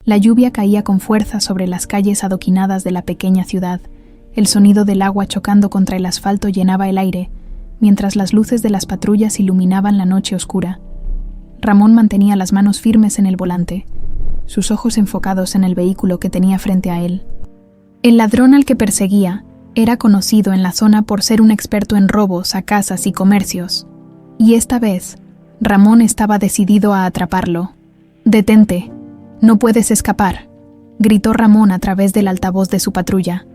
La lluvia caía con fuerza sobre las calles adoquinadas de la pequeña ciudad. El sonido del agua chocando contra el asfalto llenaba el aire, mientras las luces de las patrullas iluminaban la noche oscura. Ramón mantenía las manos firmes en el volante, sus ojos enfocados en el vehículo que tenía frente a él. El ladrón al que perseguía era conocido en la zona por ser un experto en robos a casas y comercios, y esta vez Ramón estaba decidido a atraparlo. «Detente, no puedes escapar», gritó Ramón a través del altavoz de su patrulla,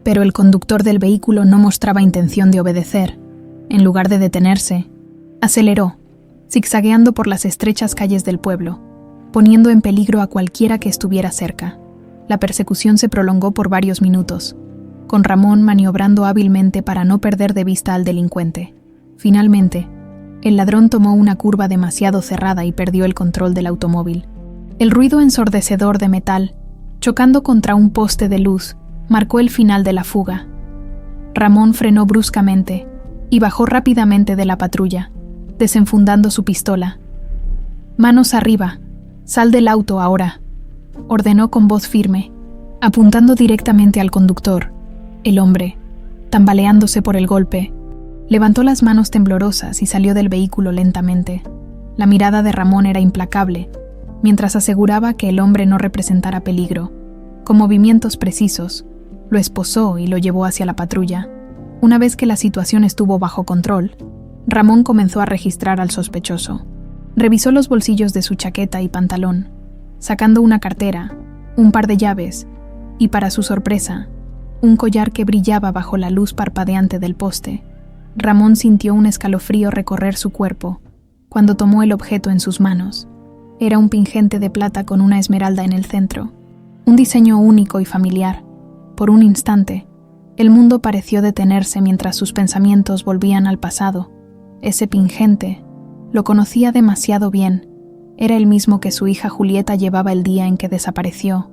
pero el conductor del vehículo no mostraba intención de obedecer. En lugar de detenerse, aceleró, zigzagueando por las estrechas calles del pueblo, poniendo en peligro a cualquiera que estuviera cerca. La persecución se prolongó por varios minutos, con Ramón maniobrando hábilmente para no perder de vista al delincuente. Finalmente, el ladrón tomó una curva demasiado cerrada y perdió el control del automóvil. El ruido ensordecedor de metal, chocando contra un poste de luz, marcó el final de la fuga. Ramón frenó bruscamente y bajó rápidamente de la patrulla, desenfundando su pistola. «Manos arriba, sal del auto ahora», ordenó con voz firme, apuntando directamente al conductor. El hombre, tambaleándose por el golpe, levantó las manos temblorosas y salió del vehículo lentamente. La mirada de Ramón era implacable, mientras aseguraba que el hombre no representara peligro. Con movimientos precisos, lo esposó y lo llevó hacia la patrulla. Una vez que la situación estuvo bajo control, Ramón comenzó a registrar al sospechoso. Revisó los bolsillos de su chaqueta y pantalón, sacando una cartera, un par de llaves y, para su sorpresa, un collar que brillaba bajo la luz parpadeante del poste. Ramón sintió un escalofrío recorrer su cuerpo cuando tomó el objeto en sus manos. Era un pingente de plata con una esmeralda en el centro, un diseño único y familiar. Por un instante, el mundo pareció detenerse mientras sus pensamientos volvían al pasado. Ese pingente lo conocía demasiado bien. Era el mismo que su hija Julieta llevaba el día en que desapareció.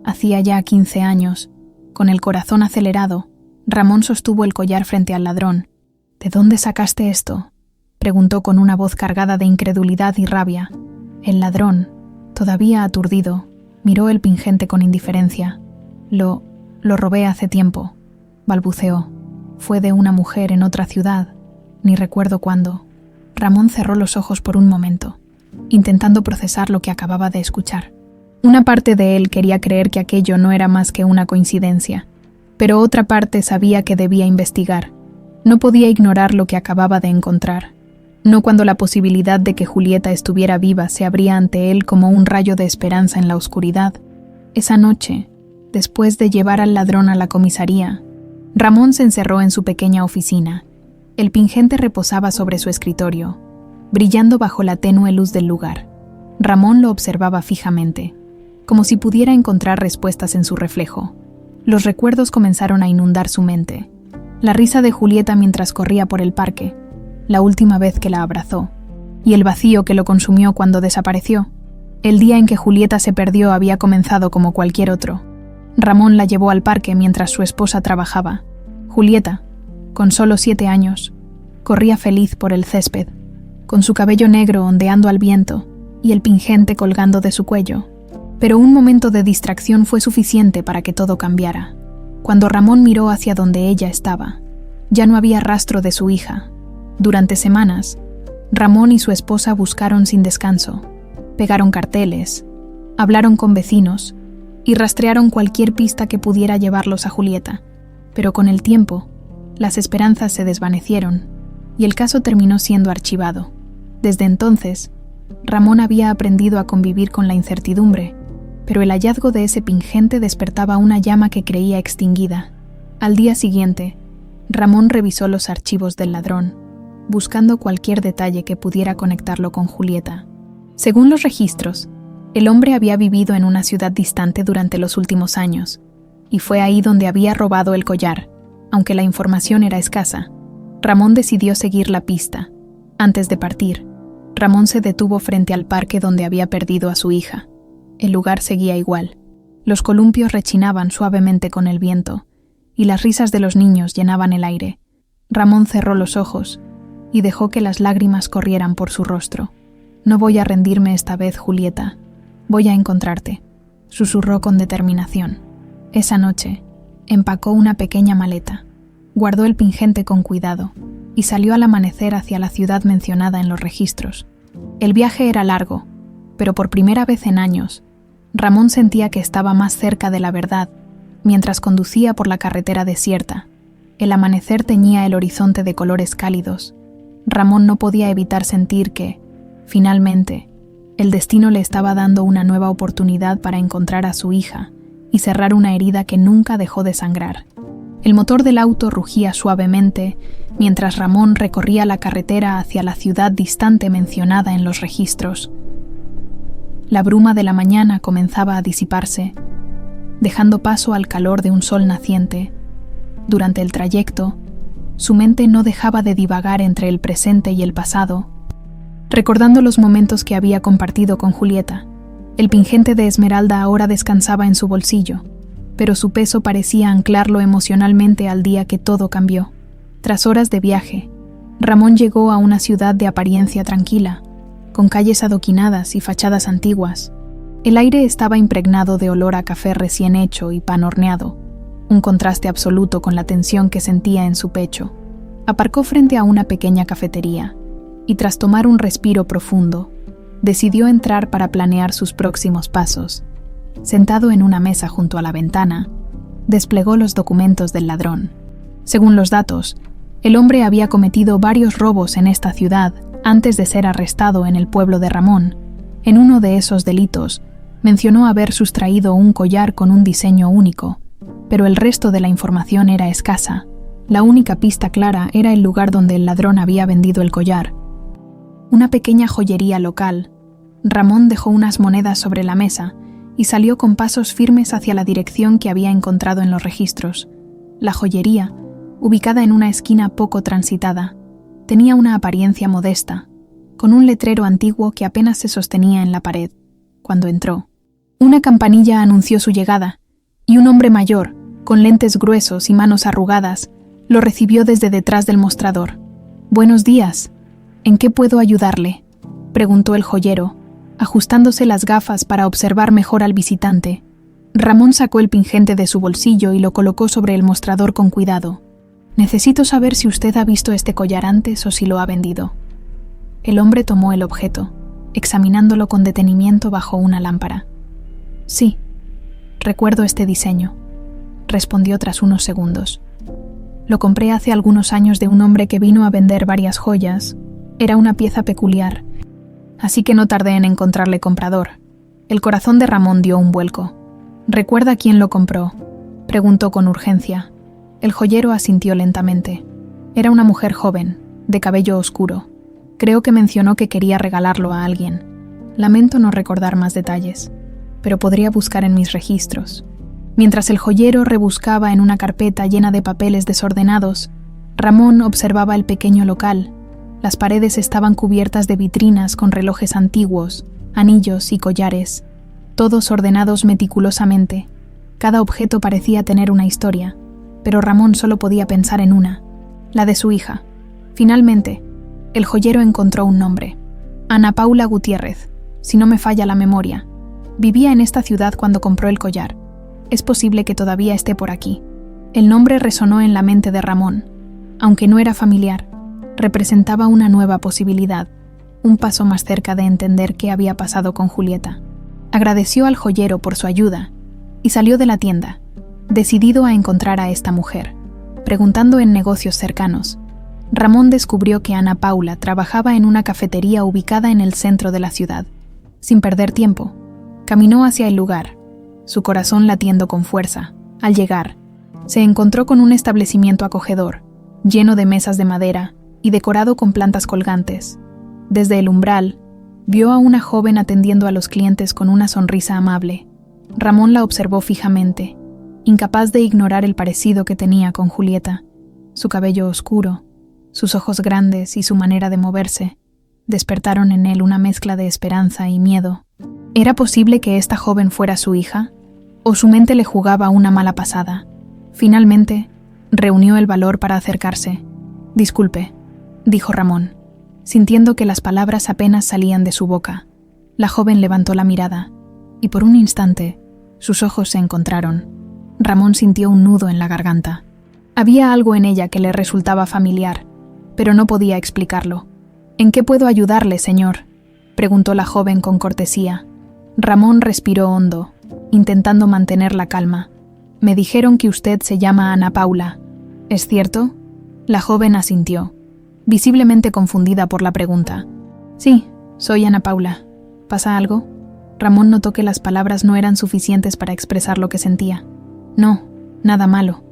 Hacía ya 15 años. Con el corazón acelerado, Ramón sostuvo el collar frente al ladrón. «¿De dónde sacaste esto?», preguntó con una voz cargada de incredulidad y rabia. El ladrón, todavía aturdido, miró el pingente con indiferencia. Lo robé hace tiempo», balbuceó. «Fue de una mujer en otra ciudad. Ni recuerdo cuándo». Ramón cerró los ojos por un momento, intentando procesar lo que acababa de escuchar. Una parte de él quería creer que aquello no era más que una coincidencia, pero otra parte sabía que debía investigar. No podía ignorar lo que acababa de encontrar. No cuando la posibilidad de que Julieta estuviera viva se abría ante él como un rayo de esperanza en la oscuridad. Esa noche, después de llevar al ladrón a la comisaría, Ramón se encerró en su pequeña oficina. El pingente reposaba sobre su escritorio, brillando bajo la tenue luz del lugar. Ramón lo observaba fijamente, como si pudiera encontrar respuestas en su reflejo. Los recuerdos comenzaron a inundar su mente. La risa de Julieta mientras corría por el parque, la última vez que la abrazó, y el vacío que lo consumió cuando desapareció. El día en que Julieta se perdió había comenzado como cualquier otro. Ramón la llevó al parque mientras su esposa trabajaba. Julieta, con solo 7 años, corría feliz por el césped, con su cabello negro ondeando al viento y el pingente colgando de su cuello. Pero un momento de distracción fue suficiente para que todo cambiara. Cuando Ramón miró hacia donde ella estaba, ya no había rastro de su hija. Durante semanas, Ramón y su esposa buscaron sin descanso, pegaron carteles, hablaron con vecinos y rastrearon cualquier pista que pudiera llevarlos a Julieta. Pero con el tiempo, las esperanzas se desvanecieron y el caso terminó siendo archivado. Desde entonces, Ramón había aprendido a convivir con la incertidumbre, pero el hallazgo de ese pingente despertaba una llama que creía extinguida. Al día siguiente, Ramón revisó los archivos del ladrón, buscando cualquier detalle que pudiera conectarlo con Julieta. Según los registros, el hombre había vivido en una ciudad distante durante los últimos años, y fue ahí donde había robado el collar. Aunque la información era escasa, Ramón decidió seguir la pista. Antes de partir, Ramón se detuvo frente al parque donde había perdido a su hija. El lugar seguía igual. Los columpios rechinaban suavemente con el viento, y las risas de los niños llenaban el aire. Ramón cerró los ojos y dejó que las lágrimas corrieran por su rostro. «No voy a rendirme esta vez, Julieta. Voy a encontrarte», susurró con determinación. Esa noche, empacó una pequeña maleta, guardó el pingente con cuidado y salió al amanecer hacia la ciudad mencionada en los registros. El viaje era largo, pero por primera vez en años, Ramón sentía que estaba más cerca de la verdad mientras conducía por la carretera desierta. El amanecer teñía el horizonte de colores cálidos. Ramón no podía evitar sentir que, finalmente, el destino le estaba dando una nueva oportunidad para encontrar a su hija y cerrar una herida que nunca dejó de sangrar. El motor del auto rugía suavemente mientras Ramón recorría la carretera hacia la ciudad distante mencionada en los registros. La bruma de la mañana comenzaba a disiparse, dejando paso al calor de un sol naciente. Durante el trayecto, su mente no dejaba de divagar entre el presente y el pasado, recordando los momentos que había compartido con Julieta. El pingente de esmeralda ahora descansaba en su bolsillo, pero su peso parecía anclarlo emocionalmente al día que todo cambió. Tras horas de viaje, Ramón llegó a una ciudad de apariencia tranquila, con calles adoquinadas y fachadas antiguas. El aire estaba impregnado de olor a café recién hecho y pan horneado, un contraste absoluto con la tensión que sentía en su pecho. Aparcó frente a una pequeña cafetería y, tras tomar un respiro profundo, decidió entrar para planear sus próximos pasos. Sentado en una mesa junto a la ventana, desplegó los documentos del ladrón. Según los datos, el hombre había cometido varios robos en esta ciudad antes de ser arrestado en el pueblo de Ramón. En uno de esos delitos, mencionó haber sustraído un collar con un diseño único, pero el resto de la información era escasa. La única pista clara era el lugar donde el ladrón había vendido el collar. Una pequeña joyería local. Ramón dejó unas monedas sobre la mesa y salió con pasos firmes hacia la dirección que había encontrado en los registros. La joyería, ubicada en una esquina poco transitada, tenía una apariencia modesta, con un letrero antiguo que apenas se sostenía en la pared. Cuando entró, una campanilla anunció su llegada, y un hombre mayor, con lentes gruesos y manos arrugadas, lo recibió desde detrás del mostrador. «Buenos días. ¿En qué puedo ayudarle?», preguntó el joyero, ajustándose las gafas para observar mejor al visitante. Ramón sacó el pingente de su bolsillo y lo colocó sobre el mostrador con cuidado. «Necesito saber si usted ha visto este collar antes o si lo ha vendido». El hombre tomó el objeto, examinándolo con detenimiento bajo una lámpara. «Sí, recuerdo este diseño», respondió tras unos segundos. «Lo compré hace algunos años de un hombre que vino a vender varias joyas. Era una pieza peculiar, así que no tardé en encontrarle comprador». El corazón de Ramón dio un vuelco. «¿Recuerda quién lo compró?», preguntó con urgencia. El joyero asintió lentamente. Era una mujer joven, de cabello oscuro. Creo que mencionó que quería regalarlo a alguien. Lamento no recordar más detalles, pero podría buscar en mis registros. Mientras el joyero rebuscaba en una carpeta llena de papeles desordenados, Ramón observaba el pequeño local. Las paredes estaban cubiertas de vitrinas con relojes antiguos, anillos y collares, todos ordenados meticulosamente. Cada objeto parecía tener una historia, pero Ramón solo podía pensar en una, la de su hija. Finalmente, el joyero encontró un nombre: Ana Paula Gutiérrez, si no me falla la memoria. Vivía en esta ciudad cuando compró el collar. Es posible que todavía esté por aquí. El nombre resonó en la mente de Ramón. Aunque no era familiar, representaba una nueva posibilidad, un paso más cerca de entender qué había pasado con Julieta. Agradeció al joyero por su ayuda y salió de la tienda, decidido a encontrar a esta mujer. Preguntando en negocios cercanos, Ramón descubrió que Ana Paula trabajaba en una cafetería ubicada en el centro de la ciudad. Sin perder tiempo, caminó hacia el lugar, su corazón latiendo con fuerza. Al llegar, se encontró con un establecimiento acogedor, lleno de mesas de madera y decorado con plantas colgantes. Desde el umbral, vio a una joven atendiendo a los clientes con una sonrisa amable. Ramón la observó fijamente, incapaz de ignorar el parecido que tenía con Julieta. Su cabello oscuro, sus ojos grandes y su manera de moverse despertaron en él una mezcla de esperanza y miedo. ¿Era posible que esta joven fuera su hija? ¿O su mente le jugaba una mala pasada? Finalmente, reunió el valor para acercarse. «Disculpe», dijo Ramón, sintiendo que las palabras apenas salían de su boca. La joven levantó la mirada, y por un instante, Sus ojos se encontraron. Ramón sintió un nudo en la garganta. Había algo en ella que le resultaba familiar, pero no podía explicarlo. «¿En qué puedo ayudarle, señor?», preguntó la joven con cortesía. Ramón respiró hondo, intentando mantener la calma. «Me dijeron que usted se llama Ana Paula. ¿Es cierto?». La joven asintió, visiblemente confundida por la pregunta. «Sí, soy Ana Paula. ¿Pasa algo?». Ramón notó que las palabras no eran suficientes para expresar lo que sentía. «No, nada malo»,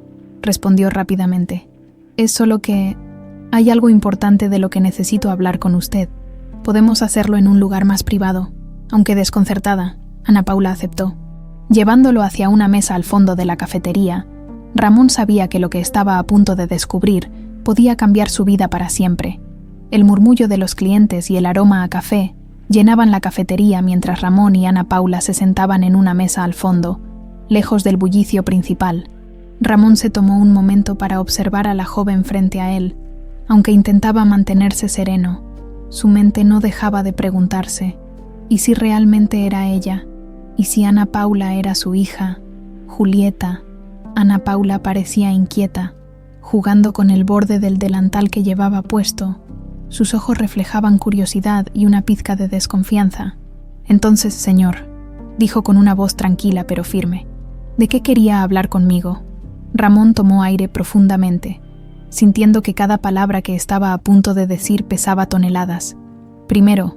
respondió rápidamente. «Es solo que hay algo importante de lo que necesito hablar con usted. Podemos hacerlo en un lugar más privado». Aunque desconcertada, Ana Paula aceptó. Llevándolo hacia una mesa al fondo de la cafetería, Ramón sabía que lo que estaba a punto de descubrir podía cambiar su vida para siempre. El murmullo de los clientes y el aroma a café llenaban la cafetería mientras Ramón y Ana Paula se sentaban en una mesa al fondo, lejos del bullicio principal. Ramón se tomó un momento para observar a la joven frente a él. Aunque intentaba mantenerse sereno, su mente no dejaba de preguntarse: ¿y si realmente era ella? ¿Y si Ana Paula era su hija, Julieta? Ana Paula parecía inquieta, jugando con el borde del delantal que llevaba puesto. Sus ojos reflejaban curiosidad y una pizca de desconfianza. «Entonces, señor», dijo con una voz tranquila pero firme, «¿de qué quería hablar conmigo?». Ramón tomó aire profundamente, sintiendo que cada palabra que estaba a punto de decir pesaba toneladas. «Primero,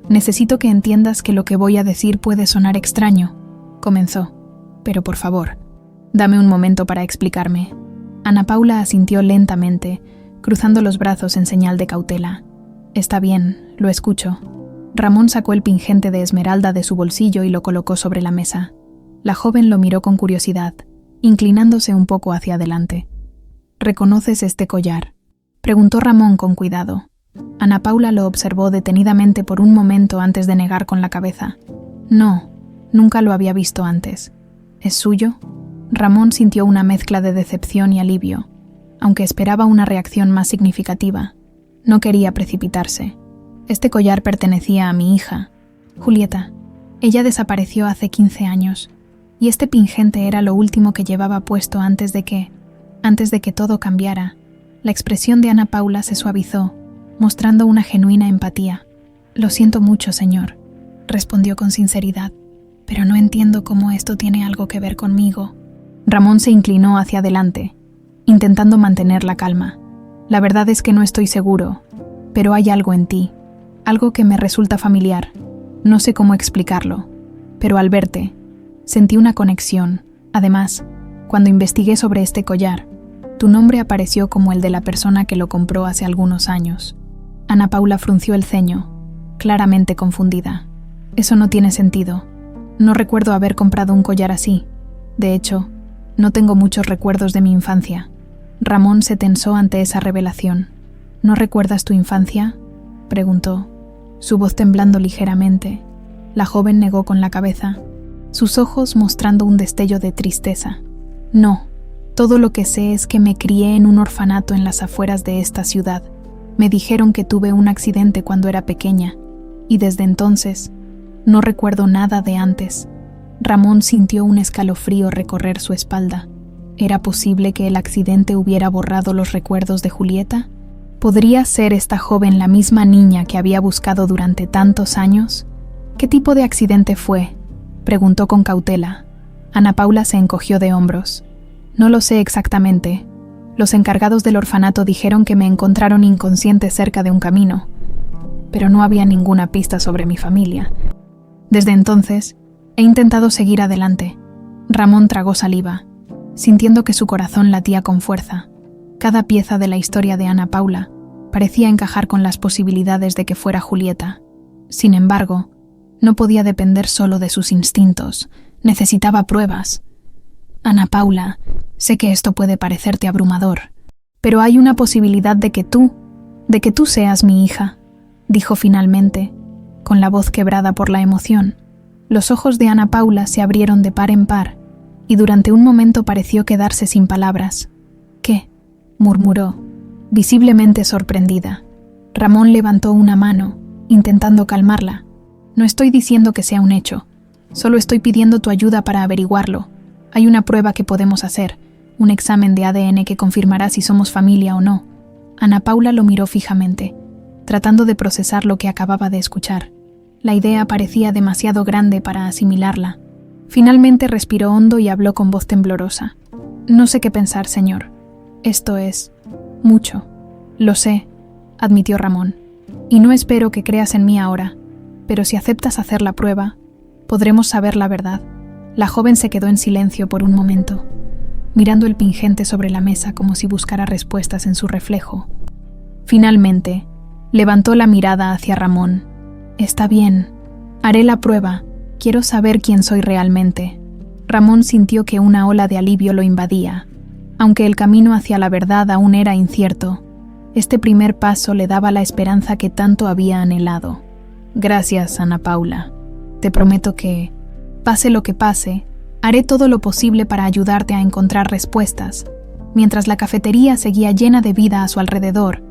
necesito que entiendas que lo que voy a decir puede sonar extraño», comenzó. «Pero por favor, dame un momento para explicarme». Ana Paula asintió lentamente, cruzando los brazos en señal de cautela. «Está bien, lo escucho». Ramón sacó el pingente de esmeralda de su bolsillo y lo colocó sobre la mesa. La joven lo miró con curiosidad, inclinándose un poco hacia adelante. «¿Reconoces este collar?», preguntó Ramón con cuidado. Ana Paula lo observó detenidamente por un momento antes de negar con la cabeza. «No, nunca lo había visto antes». «¿Es suyo?». Ramón sintió una mezcla de decepción y alivio. Aunque esperaba una reacción más significativa, no quería precipitarse. «Este collar pertenecía a mi hija, Julieta. Ella desapareció hace 15 años, y este pingente era lo último que llevaba puesto antes de que todo cambiara». La expresión de Ana Paula se suavizó, mostrando una genuina empatía. «Lo siento mucho, señor», respondió con sinceridad, «pero no entiendo cómo esto tiene algo que ver conmigo». Ramón se inclinó hacia adelante, intentando mantener la calma. «La verdad es que no estoy seguro, pero hay algo en ti, algo que me resulta familiar. No sé cómo explicarlo, pero al verte, sentí una conexión. Además, cuando investigué sobre este collar, tu nombre apareció como el de la persona que lo compró hace algunos años». Ana Paula frunció el ceño, claramente confundida. «Eso no tiene sentido. No recuerdo haber comprado un collar así. De hecho, no tengo muchos recuerdos de mi infancia». Ramón se tensó ante esa revelación. «¿No recuerdas tu infancia?», preguntó, su voz temblando ligeramente. La joven negó con la cabeza, sus ojos mostrando un destello de tristeza. «No, todo lo que sé es que me crié en un orfanato en las afueras de esta ciudad. Me dijeron que tuve un accidente cuando era pequeña, y desde entonces no recuerdo nada de antes». Ramón sintió un escalofrío recorrer su espalda. ¿Era posible que el accidente hubiera borrado los recuerdos de Julieta? ¿Podría ser esta joven la misma niña que había buscado durante tantos años? ¿Qué tipo de accidente fue?, preguntó con cautela. Ana Paula se encogió de hombros. «No lo sé exactamente. Los encargados del orfanato dijeron que me encontraron inconsciente cerca de un camino, pero no había ninguna pista sobre mi familia. Desde entonces, he intentado seguir adelante». Ramón tragó saliva, sintiendo que su corazón latía con fuerza. Cada pieza de la historia de Ana Paula parecía encajar con las posibilidades de que fuera Julieta. Sin embargo, no podía depender solo de sus instintos. Necesitaba pruebas. «Ana Paula, sé que esto puede parecerte abrumador, pero hay una posibilidad de que tú seas mi hija», dijo finalmente, con la voz quebrada por la emoción. Los ojos de Ana Paula se abrieron de par en par, y durante un momento pareció quedarse sin palabras. «¿Qué?», murmuró, visiblemente sorprendida. Ramón levantó una mano, intentando calmarla. «No estoy diciendo que sea un hecho. Solo estoy pidiendo tu ayuda para averiguarlo. Hay una prueba que podemos hacer, un examen de ADN que confirmará si somos familia o no. Ana Paula lo miró fijamente, tratando de procesar lo que acababa de escuchar. La idea parecía demasiado grande para asimilarla. Finalmente respiró hondo y habló con voz temblorosa. No sé qué pensar, señor. Esto es mucho. Lo sé, admitió Ramón. Y no espero que creas en mí ahora, pero si aceptas hacer la prueba, podremos saber la verdad. La joven se quedó en silencio por un momento, mirando el pingente sobre la mesa como si buscara respuestas en su reflejo. Finalmente, levantó la mirada hacia Ramón. Está bien, haré la prueba. Quiero saber quién soy realmente. Ramón sintió que una ola de alivio lo invadía. Aunque el camino hacia la verdad aún era incierto, este primer paso le daba la esperanza que tanto había anhelado. Gracias, Ana Paula. Te prometo que, pase lo que pase, haré todo lo posible para ayudarte a encontrar respuestas. Mientras la cafetería seguía llena de vida a su alrededor,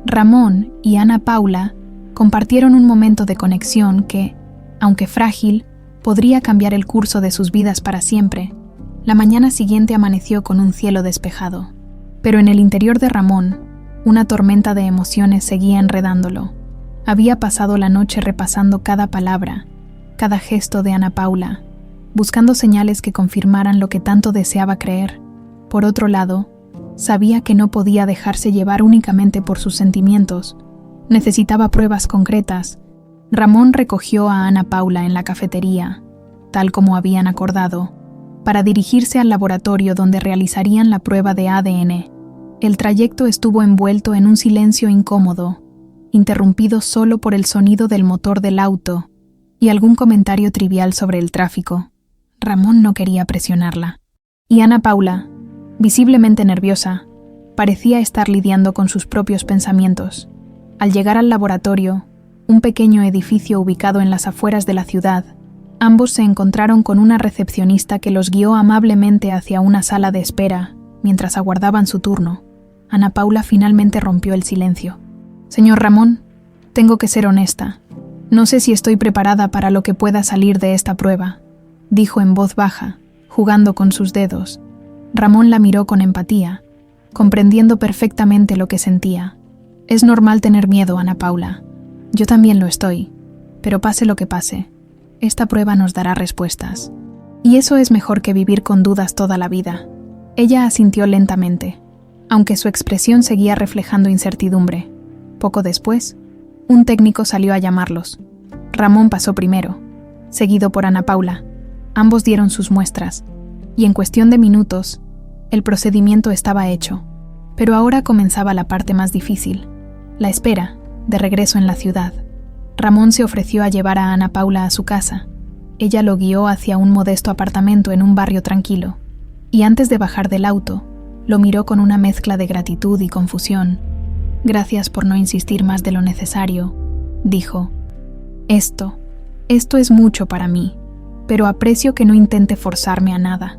Ramón y Ana Paula compartieron un momento de conexión que, aunque frágil, podría cambiar el curso de sus vidas para siempre. La mañana siguiente amaneció con un cielo despejado, pero en el interior de Ramón, una tormenta de emociones seguía enredándolo. Había pasado la noche repasando cada palabra, cada gesto de Ana Paula, buscando señales que confirmaran lo que tanto deseaba creer. Por otro lado, sabía que no podía dejarse llevar únicamente por sus sentimientos. Necesitaba pruebas concretas. Ramón recogió a Ana Paula en la cafetería, tal como habían acordado, para dirigirse al laboratorio donde realizarían la prueba de ADN. El trayecto estuvo envuelto en un silencio incómodo, interrumpido solo por el sonido del motor del auto y algún comentario trivial sobre el tráfico. Ramón no quería presionarla. Y Ana Paula, visiblemente nerviosa, parecía estar lidiando con sus propios pensamientos. Al llegar al laboratorio, un pequeño edificio ubicado en las afueras de la ciudad, ambos se encontraron con una recepcionista que los guió amablemente hacia una sala de espera mientras aguardaban su turno. Ana Paula finalmente rompió el silencio. Señor Ramón, tengo que ser honesta. No sé si estoy preparada para lo que pueda salir de esta prueba, dijo en voz baja, jugando con sus dedos. Ramón la miró con empatía, comprendiendo perfectamente lo que sentía. Es normal tener miedo, Ana Paula. Yo también lo estoy, pero pase lo que pase, esta prueba nos dará respuestas. Y eso es mejor que vivir con dudas toda la vida. Ella asintió lentamente, aunque su expresión seguía reflejando incertidumbre. Poco después, un técnico salió a llamarlos. Ramón pasó primero, seguido por Ana Paula. Ambos dieron sus muestras, y en cuestión de minutos, el procedimiento estaba hecho. Pero ahora comenzaba la parte más difícil, la espera, de regreso en la ciudad. Ramón se ofreció a llevar a Ana Paula a su casa. Ella lo guió hacia un modesto apartamento en un barrio tranquilo, y antes de bajar del auto, lo miró con una mezcla de gratitud y confusión. Gracias por no insistir más de lo necesario, dijo. Esto es mucho para mí, pero aprecio que no intente forzarme a nada.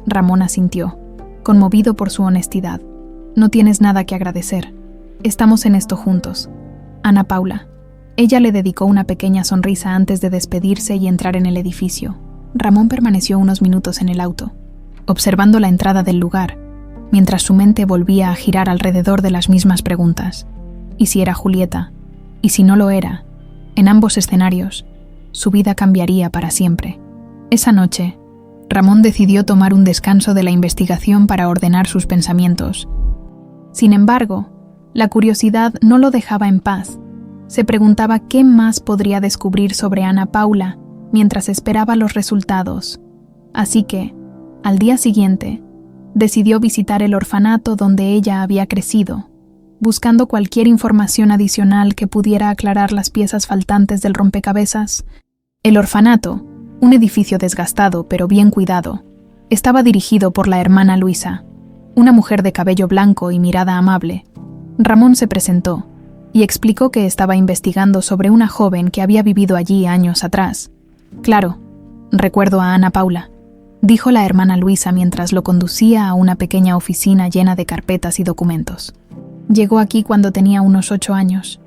Ramón asintió, conmovido por su honestidad. No tienes nada que agradecer. Estamos en esto juntos. Ana Paula. Ella le dedicó una pequeña sonrisa antes de despedirse y entrar en el edificio. Ramón permaneció unos minutos en el auto, observando la entrada del lugar, mientras su mente volvía a girar alrededor de las mismas preguntas. ¿Y si era Julieta? ¿Y si no lo era? En ambos escenarios, su vida cambiaría para siempre. Esa noche, Ramón decidió tomar un descanso de la investigación para ordenar sus pensamientos. Sin embargo, la curiosidad no lo dejaba en paz. Se preguntaba qué más podría descubrir sobre Ana Paula mientras esperaba los resultados. Así que, al día siguiente, decidió visitar el orfanato donde ella había crecido, buscando cualquier información adicional que pudiera aclarar las piezas faltantes del rompecabezas. El orfanato, un edificio desgastado pero bien cuidado, estaba dirigido por la hermana Luisa, una mujer de cabello blanco y mirada amable. Ramón se presentó y explicó que estaba investigando sobre una joven que había vivido allí años atrás. Claro, recuerdo a Ana Paula, dijo la hermana Luisa mientras lo conducía a una pequeña oficina llena de carpetas y documentos. Llegó aquí cuando tenía unos 8 años.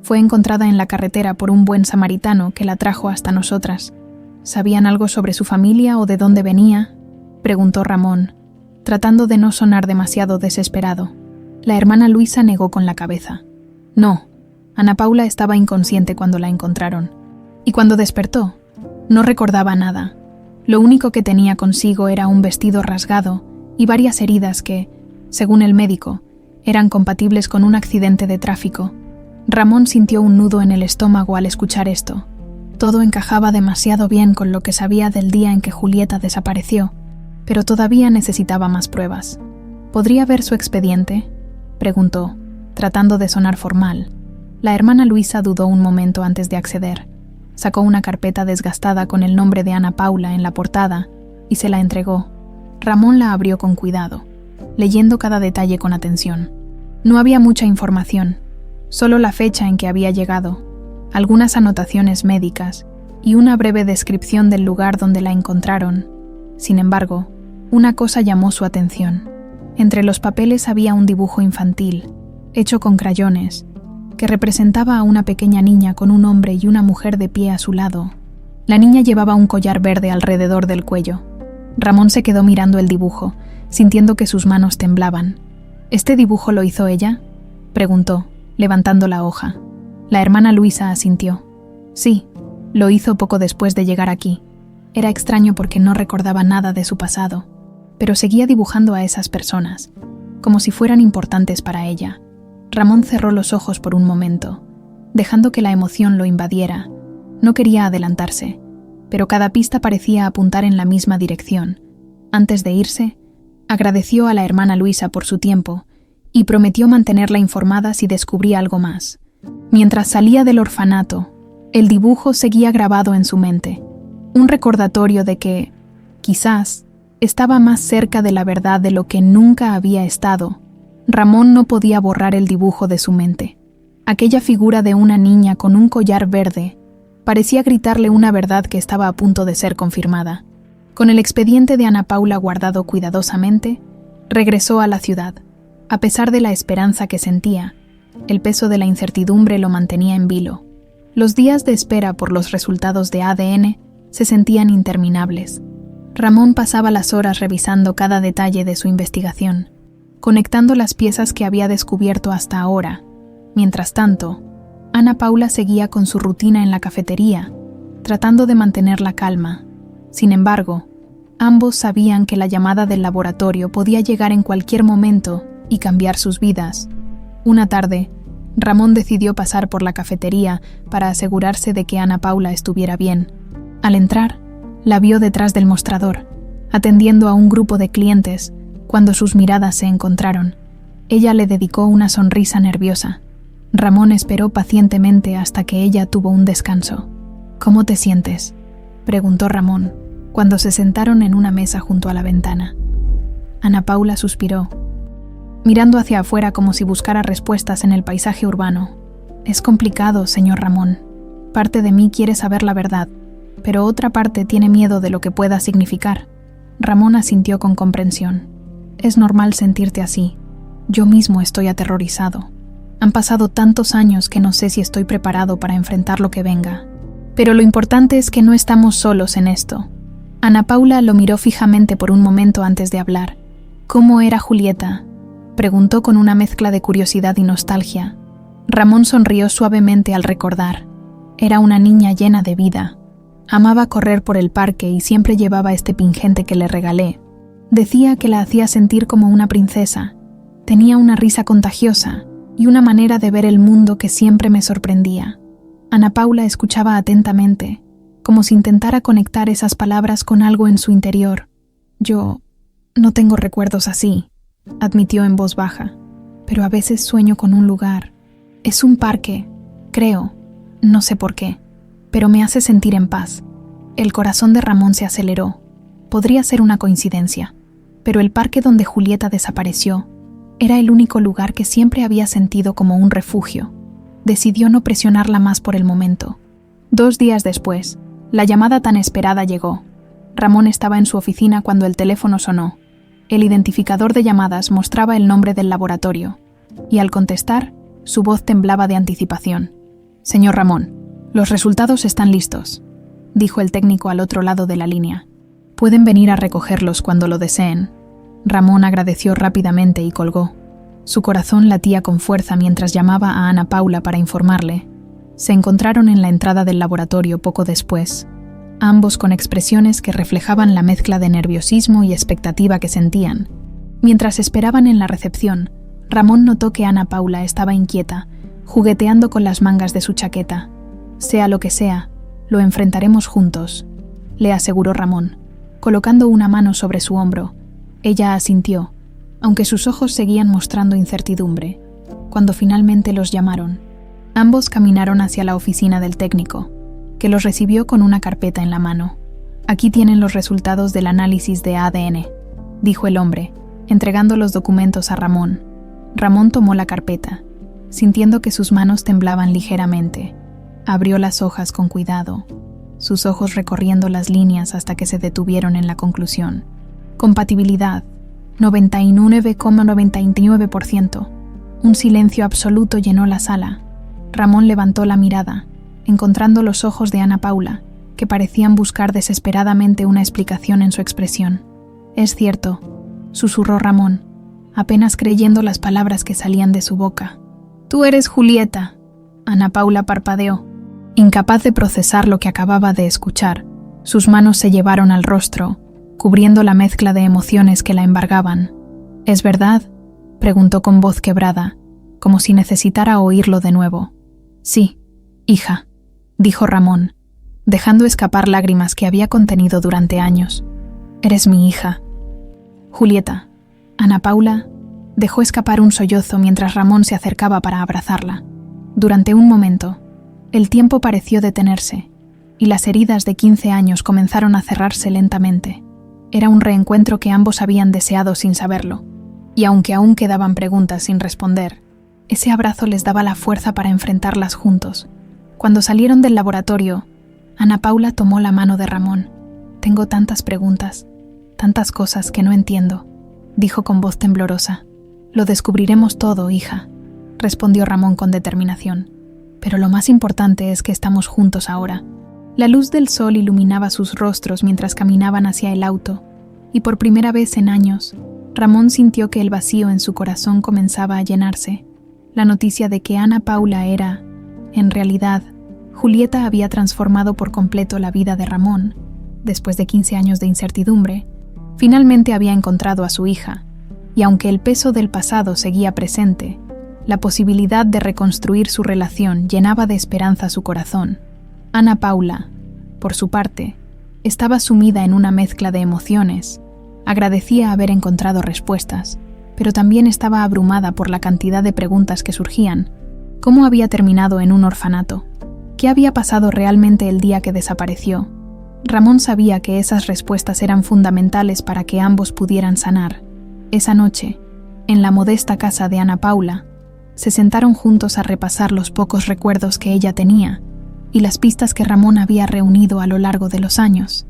Fue encontrada en la carretera por un buen samaritano que la trajo hasta nosotras. ¿Sabían algo sobre su familia o de dónde venía?, preguntó Ramón, tratando de no sonar demasiado desesperado. La hermana Luisa negó con la cabeza. No, Ana Paula estaba inconsciente cuando la encontraron. Y cuando despertó, no recordaba nada. Lo único que tenía consigo era un vestido rasgado y varias heridas que, según el médico, eran compatibles con un accidente de tráfico. Ramón sintió un nudo en el estómago al escuchar esto. Todo encajaba demasiado bien con lo que sabía del día en que Julieta desapareció, pero todavía necesitaba más pruebas. ¿Podría ver su expediente?, preguntó, tratando de sonar formal. La hermana Luisa dudó un momento antes de acceder. Sacó una carpeta desgastada con el nombre de Ana Paula en la portada y se la entregó. Ramón la abrió con cuidado, leyendo cada detalle con atención. No había mucha información, solo la fecha en que había llegado, algunas anotaciones médicas y una breve descripción del lugar donde la encontraron. Sin embargo, una cosa llamó su atención. Entre los papeles había un dibujo infantil, hecho con crayones, que representaba a una pequeña niña con un hombre y una mujer de pie a su lado. La niña llevaba un collar verde alrededor del cuello. Ramón se quedó mirando el dibujo, sintiendo que sus manos temblaban. ¿Este dibujo lo hizo ella?, preguntó, levantando la hoja. La hermana Luisa asintió. Sí, lo hizo poco después de llegar aquí. Era extraño porque no recordaba nada de su pasado, pero seguía dibujando a esas personas, como si fueran importantes para ella. Ramón cerró los ojos por un momento, dejando que la emoción lo invadiera. No quería adelantarse, pero cada pista parecía apuntar en la misma dirección. Antes de irse, agradeció a la hermana Luisa por su tiempo y prometió mantenerla informada si descubría algo más. Mientras salía del orfanato, el dibujo seguía grabado en su mente, un recordatorio de que, quizás, estaba más cerca de la verdad de lo que nunca había estado. Ramón no podía borrar el dibujo de su mente. Aquella figura de una niña con un collar verde parecía gritarle una verdad que estaba a punto de ser confirmada. Con el expediente de Ana Paula guardado cuidadosamente, regresó a la ciudad. A pesar de la esperanza que sentía, el peso de la incertidumbre lo mantenía en vilo. Los días de espera por los resultados de ADN se sentían interminables. Ramón pasaba las horas revisando cada detalle de su investigación, conectando las piezas que había descubierto hasta ahora. Mientras tanto, Ana Paula seguía con su rutina en la cafetería, tratando de mantener la calma. Sin embargo, ambos sabían que la llamada del laboratorio podía llegar en cualquier momento y cambiar sus vidas. Una tarde, Ramón decidió pasar por la cafetería para asegurarse de que Ana Paula estuviera bien. Al entrar, la vio detrás del mostrador, atendiendo a un grupo de clientes, cuando sus miradas se encontraron. Ella le dedicó una sonrisa nerviosa. Ramón esperó pacientemente hasta que ella tuvo un descanso. «¿Cómo te sientes?», preguntó Ramón, cuando se sentaron en una mesa junto a la ventana. Ana Paula suspiró, mirando hacia afuera como si buscara respuestas en el paisaje urbano. «Es complicado, señor Ramón. Parte de mí quiere saber la verdad, pero otra parte tiene miedo de lo que pueda significar». Ramón asintió con comprensión. «Es normal sentirte así. Yo mismo estoy aterrorizado. Han pasado tantos años que no sé si estoy preparado para enfrentar lo que venga. Pero lo importante es que no estamos solos en esto». Ana Paula lo miró fijamente por un momento antes de hablar. «¿Cómo era Julieta?», preguntó con una mezcla de curiosidad y nostalgia. Ramón sonrió suavemente al recordar. Era una niña llena de vida. Amaba correr por el parque y siempre llevaba este pingente que le regalé. Decía que la hacía sentir como una princesa. Tenía una risa contagiosa y una manera de ver el mundo que siempre me sorprendía». Ana Paula escuchaba atentamente, como si intentara conectar esas palabras con algo en su interior. «Yo no tengo recuerdos así», admitió en voz baja, «pero a veces sueño con un lugar. Es un parque, creo, no sé por qué, pero me hace sentir en paz». El corazón de Ramón se aceleró. Podría ser una coincidencia, pero el parque donde Julieta desapareció era el único lugar que siempre había sentido como un refugio. Decidió no presionarla más por el momento. 2 días después, la llamada tan esperada llegó. Ramón estaba en su oficina cuando el teléfono sonó. El identificador de llamadas mostraba el nombre del laboratorio, y al contestar, su voz temblaba de anticipación. «Señor Ramón, los resultados están listos». dijo el técnico al otro lado de la línea. Pueden venir a recogerlos cuando lo deseen. Ramón agradeció rápidamente y colgó. Su corazón latía con fuerza mientras llamaba a Ana Paula para informarle. Se encontraron en la entrada del laboratorio poco después, ambos con expresiones que reflejaban la mezcla de nerviosismo y expectativa que sentían. Mientras esperaban en la recepción, Ramón notó que Ana Paula estaba inquieta, jugueteando con las mangas de su chaqueta. Sea lo que sea, lo enfrentaremos juntos, le aseguró Ramón, colocando una mano sobre su hombro. Ella asintió, aunque sus ojos seguían mostrando incertidumbre. Cuando finalmente los llamaron, ambos caminaron hacia la oficina del técnico, que los recibió con una carpeta en la mano. Aquí tienen los resultados del análisis de ADN, dijo el hombre, entregando los documentos a Ramón. Ramón tomó la carpeta, sintiendo que sus manos temblaban ligeramente. Abrió las hojas con cuidado, sus ojos recorriendo las líneas hasta que se detuvieron en la conclusión. Compatibilidad, 99,99%. Un silencio absoluto llenó la sala. Ramón levantó la mirada, encontrando los ojos de Ana Paula, que parecían buscar desesperadamente una explicación en su expresión. «Es cierto», susurró Ramón, apenas creyendo las palabras que salían de su boca. «Tú eres Julieta». Ana Paula parpadeó, incapaz de procesar lo que acababa de escuchar. Sus manos se llevaron al rostro, cubriendo la mezcla de emociones que la embargaban. «¿Es verdad?», preguntó con voz quebrada, como si necesitara oírlo de nuevo. «Sí, hija», dijo Ramón, dejando escapar lágrimas que había contenido durante años. «Eres mi hija». «Julieta». Ana Paula dejó escapar un sollozo mientras Ramón se acercaba para abrazarla. Durante un momento, el tiempo pareció detenerse, y las heridas de 15 años comenzaron a cerrarse lentamente. Era un reencuentro que ambos habían deseado sin saberlo, y aunque aún quedaban preguntas sin responder, ese abrazo les daba la fuerza para enfrentarlas juntos. Cuando salieron del laboratorio, Ana Paula tomó la mano de Ramón. «Tengo tantas preguntas, tantas cosas que no entiendo», dijo con voz temblorosa. «Lo descubriremos todo, hija», respondió Ramón con determinación. «Pero lo más importante es que estamos juntos ahora». La luz del sol iluminaba sus rostros mientras caminaban hacia el auto, y por primera vez en años, Ramón sintió que el vacío en su corazón comenzaba a llenarse. La noticia de que Ana Paula era, en realidad, Julieta había transformado por completo la vida de Ramón. Después de 15 años de incertidumbre, finalmente había encontrado a su hija, y aunque el peso del pasado seguía presente, la posibilidad de reconstruir su relación llenaba de esperanza su corazón. Ana Paula, por su parte, estaba sumida en una mezcla de emociones. Agradecía haber encontrado respuestas, pero también estaba abrumada por la cantidad de preguntas que surgían. ¿Cómo había terminado en un orfanato? ¿Qué había pasado realmente el día que desapareció? Ramón sabía que esas respuestas eran fundamentales para que ambos pudieran sanar. Esa noche, en la modesta casa de Ana Paula, se sentaron juntos a repasar los pocos recuerdos que ella tenía y las pistas que Ramón había reunido a lo largo de los años.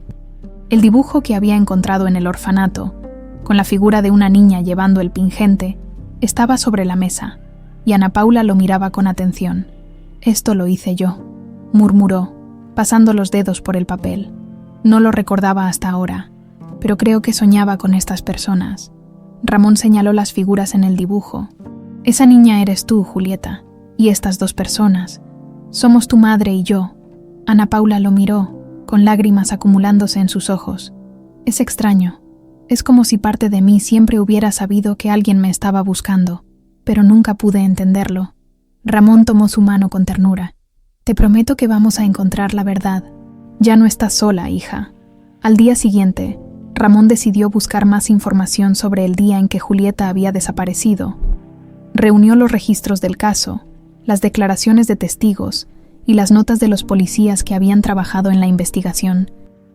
El dibujo que había encontrado en el orfanato, con la figura de una niña llevando el pingente, estaba sobre la mesa, y Ana Paula lo miraba con atención. «Esto lo hice yo», murmuró, pasando los dedos por el papel. No lo recordaba hasta ahora, pero creo que soñaba con estas personas. Ramón señaló las figuras en el dibujo. «Esa niña eres tú, Julieta, y estas dos personas. Somos tu madre y yo». Ana Paula lo miró, con lágrimas acumulándose en sus ojos. «Es extraño. Es como si parte de mí siempre hubiera sabido que alguien me estaba buscando, pero nunca pude entenderlo». Ramón tomó su mano con ternura. «Te prometo que vamos a encontrar la verdad. Ya no estás sola, hija». Al día siguiente, Ramón decidió buscar más información sobre el día en que Julieta había desaparecido. Reunió los registros del caso, las declaraciones de testigos y las notas de los policías que habían trabajado en la investigación.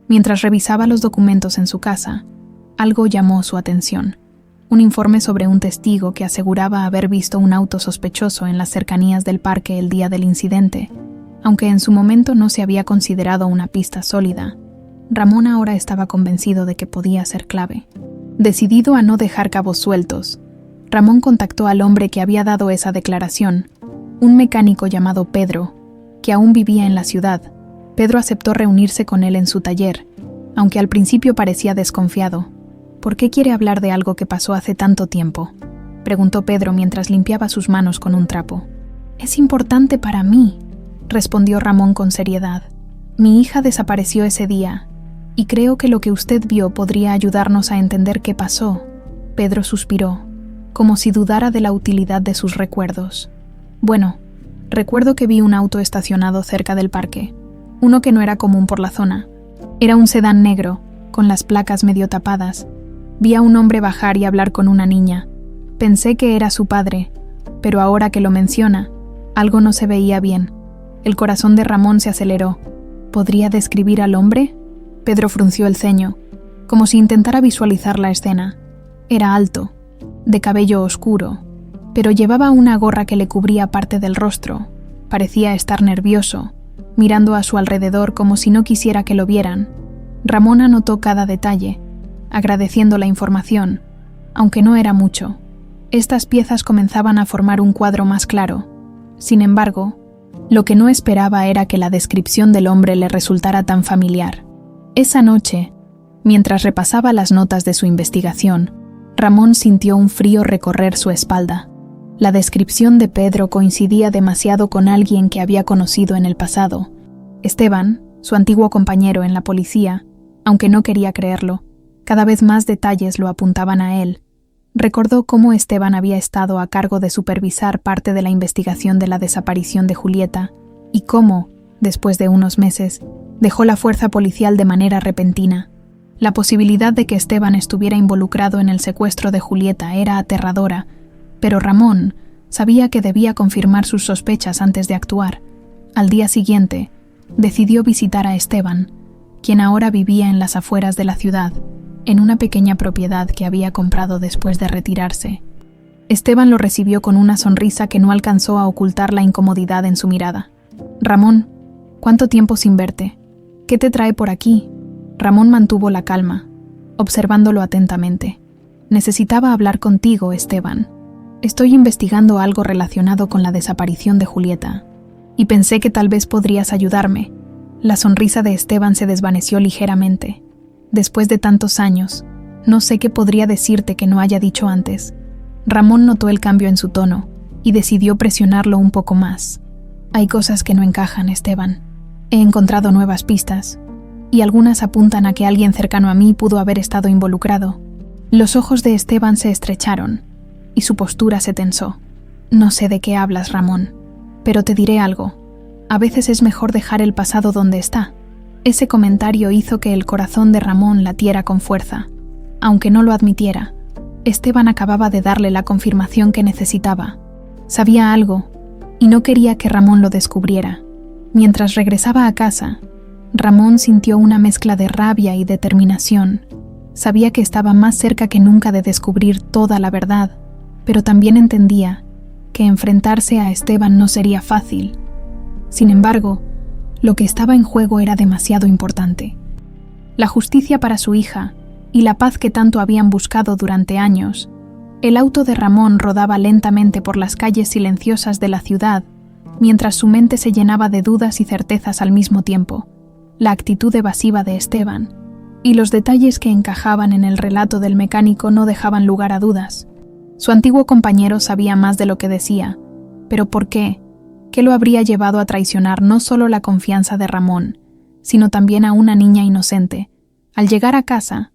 Mientras revisaba los documentos en su casa, algo llamó su atención. Un informe sobre un testigo que aseguraba haber visto un auto sospechoso en las cercanías del parque el día del incidente. Aunque en su momento no se había considerado una pista sólida, Ramón ahora estaba convencido de que podía ser clave. Decidido a no dejar cabos sueltos, Ramón contactó al hombre que había dado esa declaración, un mecánico llamado Pedro, que aún vivía en la ciudad, Pedro aceptó reunirse con él en su taller, aunque al principio parecía desconfiado. ¿Por qué quiere hablar de algo que pasó hace tanto tiempo?, preguntó Pedro mientras limpiaba sus manos con un trapo. «Es importante para mí», respondió Ramón con seriedad. «Mi hija desapareció ese día, y creo que lo que usted vio podría ayudarnos a entender qué pasó». Pedro suspiró, como si dudara de la utilidad de sus recuerdos. «Bueno, recuerdo que vi un auto estacionado cerca del parque, uno que no era común por la zona. Era un sedán negro, con las placas medio tapadas. Vi a un hombre bajar y hablar con una niña. Pensé que era su padre, pero ahora que lo menciona, algo no se veía bien». El corazón de Ramón se aceleró. ¿Podría describir al hombre? Pedro frunció el ceño, como si intentara visualizar la escena. Era alto, de cabello oscuro, pero llevaba una gorra que le cubría parte del rostro. Parecía estar nervioso, mirando a su alrededor como si no quisiera que lo vieran. Ramón anotó cada detalle, agradeciendo la información, aunque no era mucho. Estas piezas comenzaban a formar un cuadro más claro. Sin embargo, lo que no esperaba era que la descripción del hombre le resultara tan familiar. Esa noche, mientras repasaba las notas de su investigación, Ramón sintió un frío recorrer su espalda. La descripción de Pedro coincidía demasiado con alguien que había conocido en el pasado. Esteban, su antiguo compañero en la policía, aunque no quería creerlo, cada vez más detalles lo apuntaban a él. Recordó cómo Esteban había estado a cargo de supervisar parte de la investigación de la desaparición de Julieta y cómo, después de unos meses, dejó la fuerza policial de manera repentina. La posibilidad de que Esteban estuviera involucrado en el secuestro de Julieta era aterradora, pero Ramón sabía que debía confirmar sus sospechas antes de actuar. Al día siguiente, decidió visitar a Esteban, quien ahora vivía en las afueras de la ciudad, en una pequeña propiedad que había comprado después de retirarse. Esteban lo recibió con una sonrisa que no alcanzó a ocultar la incomodidad en su mirada. «Ramón, ¿cuánto tiempo sin verte? ¿Qué te trae por aquí?». Ramón mantuvo la calma, observándolo atentamente. «Necesitaba hablar contigo, Esteban. Estoy investigando algo relacionado con la desaparición de Julieta, y pensé que tal vez podrías ayudarme». La sonrisa de Esteban se desvaneció ligeramente. «Después de tantos años, no sé qué podría decirte que no haya dicho antes». Ramón notó el cambio en su tono y decidió presionarlo un poco más. «Hay cosas que no encajan, Esteban. He encontrado nuevas pistas, y algunas apuntan a que alguien cercano a mí pudo haber estado involucrado». Los ojos de Esteban se estrecharon, y su postura se tensó. «No sé de qué hablas, Ramón, pero te diré algo. A veces es mejor dejar el pasado donde está». Ese comentario hizo que el corazón de Ramón latiera con fuerza. Aunque no lo admitiera, Esteban acababa de darle la confirmación que necesitaba. Sabía algo, y no quería que Ramón lo descubriera. Mientras regresaba a casa, Ramón sintió una mezcla de rabia y determinación. Sabía que estaba más cerca que nunca de descubrir toda la verdad, pero también entendía que enfrentarse a Esteban no sería fácil. Sin embargo, lo que estaba en juego era demasiado importante. La justicia para su hija y la paz que tanto habían buscado durante años. El auto de Ramón rodaba lentamente por las calles silenciosas de la ciudad, mientras su mente se llenaba de dudas y certezas al mismo tiempo. La actitud evasiva de Esteban y los detalles que encajaban en el relato del mecánico no dejaban lugar a dudas. Su antiguo compañero sabía más de lo que decía, pero ¿por qué? ¿Qué lo habría llevado a traicionar no solo la confianza de Ramón, sino también a una niña inocente? Al llegar a casa,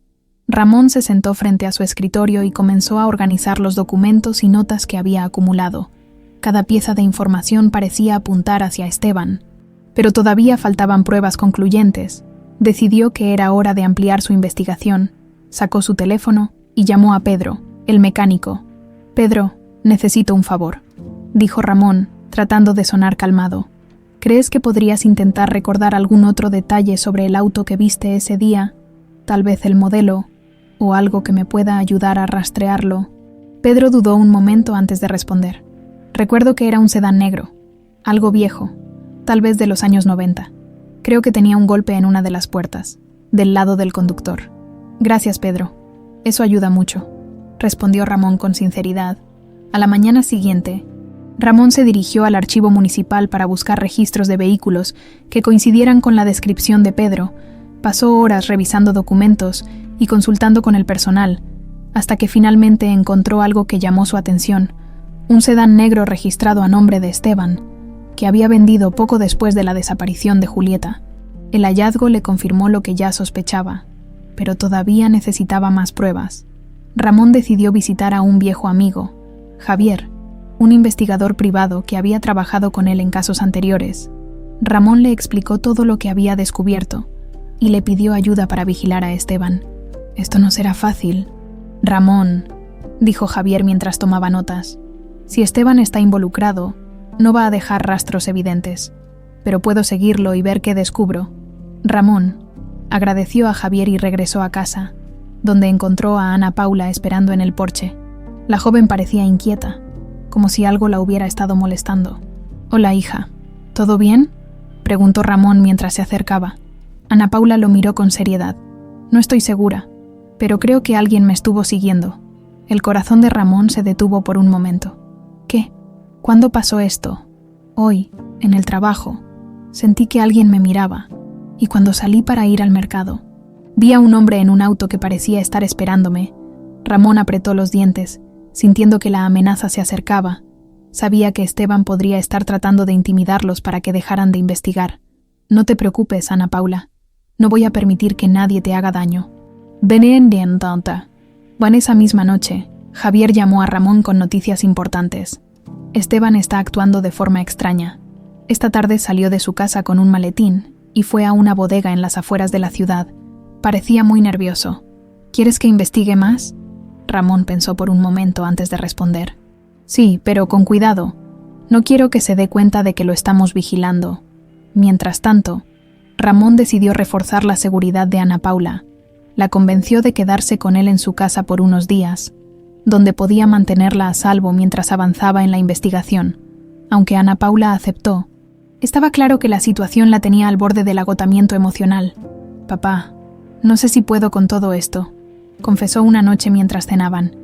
Ramón se sentó frente a su escritorio y comenzó a organizar los documentos y notas que había acumulado. Cada pieza de información parecía apuntar hacia Esteban, pero todavía faltaban pruebas concluyentes. Decidió que era hora de ampliar su investigación. Sacó su teléfono y llamó a Pedro, el mecánico. «Pedro, necesito un favor», dijo Ramón, tratando de sonar calmado. «¿Crees que podrías intentar recordar algún otro detalle sobre el auto que viste ese día? Tal vez el modelo, o algo que me pueda ayudar a rastrearlo». Pedro dudó un momento antes de responder. «Recuerdo que era un sedán negro, algo viejo, tal vez de los años 90. Creo que tenía un golpe en una de las puertas, del lado del conductor». «Gracias, Pedro. Eso ayuda mucho», respondió Ramón con sinceridad. A la mañana siguiente, Ramón se dirigió al archivo municipal para buscar registros de vehículos que coincidieran con la descripción de Pedro. Pasó horas revisando documentos y consultando con el personal, hasta que finalmente encontró algo que llamó su atención: un sedán negro registrado a nombre de Esteban, que había vendido poco después de la desaparición de Julieta. El hallazgo le confirmó lo que ya sospechaba, pero todavía necesitaba más pruebas. Ramón decidió visitar a un viejo amigo, Javier, un investigador privado que había trabajado con él en casos anteriores. Ramón le explicó todo lo que había descubierto y le pidió ayuda para vigilar a Esteban. «Esto no será fácil, Ramón», dijo Javier mientras tomaba notas. «Si Esteban está involucrado, no va a dejar rastros evidentes, pero puedo seguirlo y ver qué descubro». Ramón agradeció a Javier y regresó a casa, donde encontró a Ana Paula esperando en el porche. La joven parecía inquieta, como si algo la hubiera estado molestando. «Hola, hija. ¿Todo bien?», preguntó Ramón mientras se acercaba. Ana Paula lo miró con seriedad. «No estoy segura, pero creo que alguien me estuvo siguiendo». El corazón de Ramón se detuvo por un momento. «¿Qué? ¿Cuándo pasó esto?» «Hoy, en el trabajo. Sentí que alguien me miraba, y cuando salí para ir al mercado, vi a un hombre en un auto que parecía estar esperándome». Ramón apretó los dientes, sintiendo que la amenaza se acercaba. Sabía que Esteban podría estar tratando de intimidarlos para que dejaran de investigar. «No te preocupes, Ana Paula. No voy a permitir que nadie te haga daño». Bueno, esa misma noche, Javier llamó a Ramón con noticias importantes. «Esteban está actuando de forma extraña. Esta tarde salió de su casa con un maletín y fue a una bodega en las afueras de la ciudad. Parecía muy nervioso. ¿Quieres que investigue más?». Ramón pensó por un momento antes de responder. «Sí, pero con cuidado. No quiero que se dé cuenta de que lo estamos vigilando». Mientras tanto, Ramón decidió reforzar la seguridad de Ana Paula. La convenció de quedarse con él en su casa por unos días, donde podía mantenerla a salvo mientras avanzaba en la investigación. Aunque Ana Paula aceptó, estaba claro que la situación la tenía al borde del agotamiento emocional. «Papá, no sé si puedo con todo esto», confesó una noche mientras cenaban.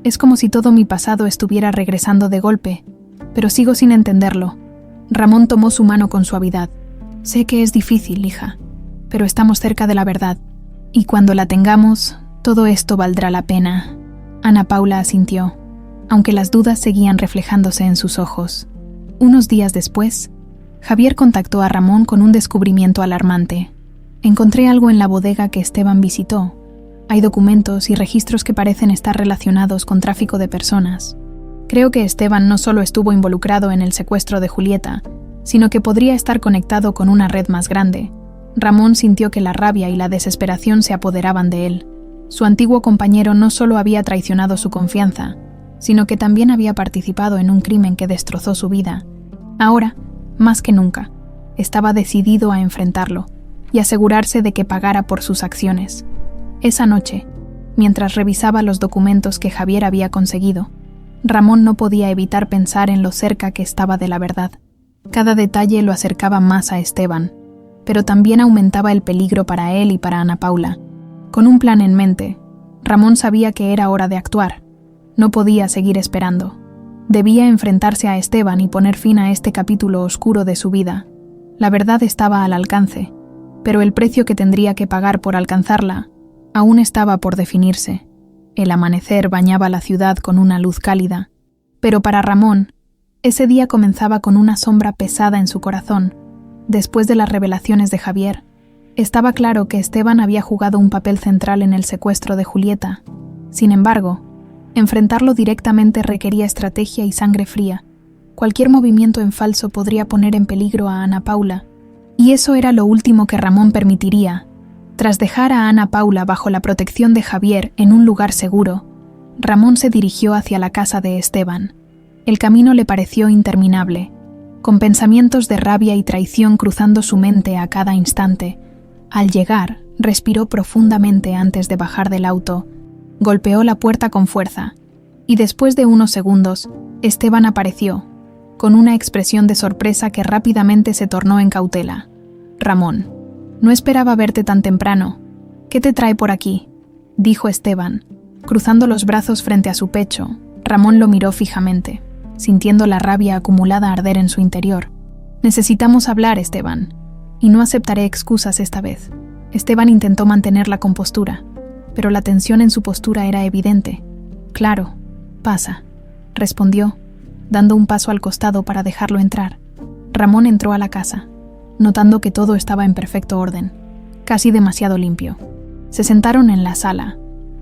«Es como si todo mi pasado estuviera regresando de golpe, pero sigo sin entenderlo». Ramón tomó su mano con suavidad. «Sé que es difícil, hija, pero estamos cerca de la verdad. Y cuando la tengamos, todo esto valdrá la pena». Ana Paula asintió, aunque las dudas seguían reflejándose en sus ojos. Unos días después, Javier contactó a Ramón con un descubrimiento alarmante. «Encontré algo en la bodega que Esteban visitó. Hay documentos y registros que parecen estar relacionados con tráfico de personas. Creo que Esteban no solo estuvo involucrado en el secuestro de Julieta, sino que podría estar conectado con una red más grande». Ramón sintió que la rabia y la desesperación se apoderaban de él. Su antiguo compañero no solo había traicionado su confianza, sino que también había participado en un crimen que destrozó su vida. Ahora, más que nunca, estaba decidido a enfrentarlo y asegurarse de que pagara por sus acciones. Esa noche, mientras revisaba los documentos que Javier había conseguido, Ramón no podía evitar pensar en lo cerca que estaba de la verdad. Cada detalle lo acercaba más a Esteban, pero también aumentaba el peligro para él y para Ana Paula. Con un plan en mente, Ramón sabía que era hora de actuar. No podía seguir esperando. Debía enfrentarse a Esteban y poner fin a este capítulo oscuro de su vida. La verdad estaba al alcance, pero el precio que tendría que pagar por alcanzarla aún estaba por definirse. El amanecer bañaba la ciudad con una luz cálida, pero para Ramón, ese día comenzaba con una sombra pesada en su corazón. Después de las revelaciones de Javier, estaba claro que Esteban había jugado un papel central en el secuestro de Julieta. Sin embargo, enfrentarlo directamente requería estrategia y sangre fría. Cualquier movimiento en falso podría poner en peligro a Ana Paula, y eso era lo último que Ramón permitiría. Tras dejar a Ana Paula bajo la protección de Javier en un lugar seguro, Ramón se dirigió hacia la casa de Esteban. El camino le pareció interminable, con pensamientos de rabia y traición cruzando su mente a cada instante. Al llegar, respiró profundamente antes de bajar del auto, golpeó la puerta con fuerza, y después de unos segundos, Esteban apareció, con una expresión de sorpresa que rápidamente se tornó en cautela. «Ramón, no esperaba verte tan temprano. ¿Qué te trae por aquí?», dijo Esteban. Cruzando los brazos frente a su pecho, Ramón lo miró fijamente. sintiendo la rabia acumulada arder en su interior. «Necesitamos hablar, Esteban, y no aceptaré excusas esta vez». Esteban intentó mantener la compostura, pero la tensión en su postura era evidente. «Claro, pasa», respondió, dando un paso al costado para dejarlo entrar. Ramón entró a la casa, notando que todo estaba en perfecto orden, casi demasiado limpio. Se sentaron en la sala,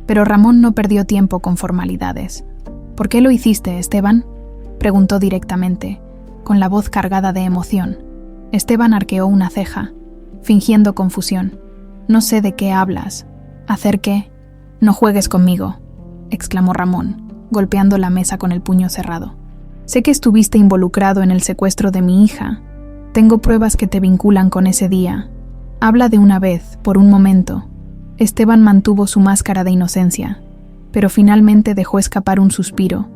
pero Ramón no perdió tiempo con formalidades. «¿Por qué lo hiciste, Esteban?», preguntó directamente, con la voz cargada de emoción. Esteban arqueó una ceja, fingiendo confusión. «No sé de qué hablas. ¿Hacer qué? No juegues conmigo», exclamó Ramón, golpeando la mesa con el puño cerrado. «Sé que estuviste involucrado en el secuestro de mi hija. Tengo pruebas que te vinculan con ese día. Habla de una vez, por un momento». Esteban mantuvo su máscara de inocencia, pero finalmente dejó escapar un suspiro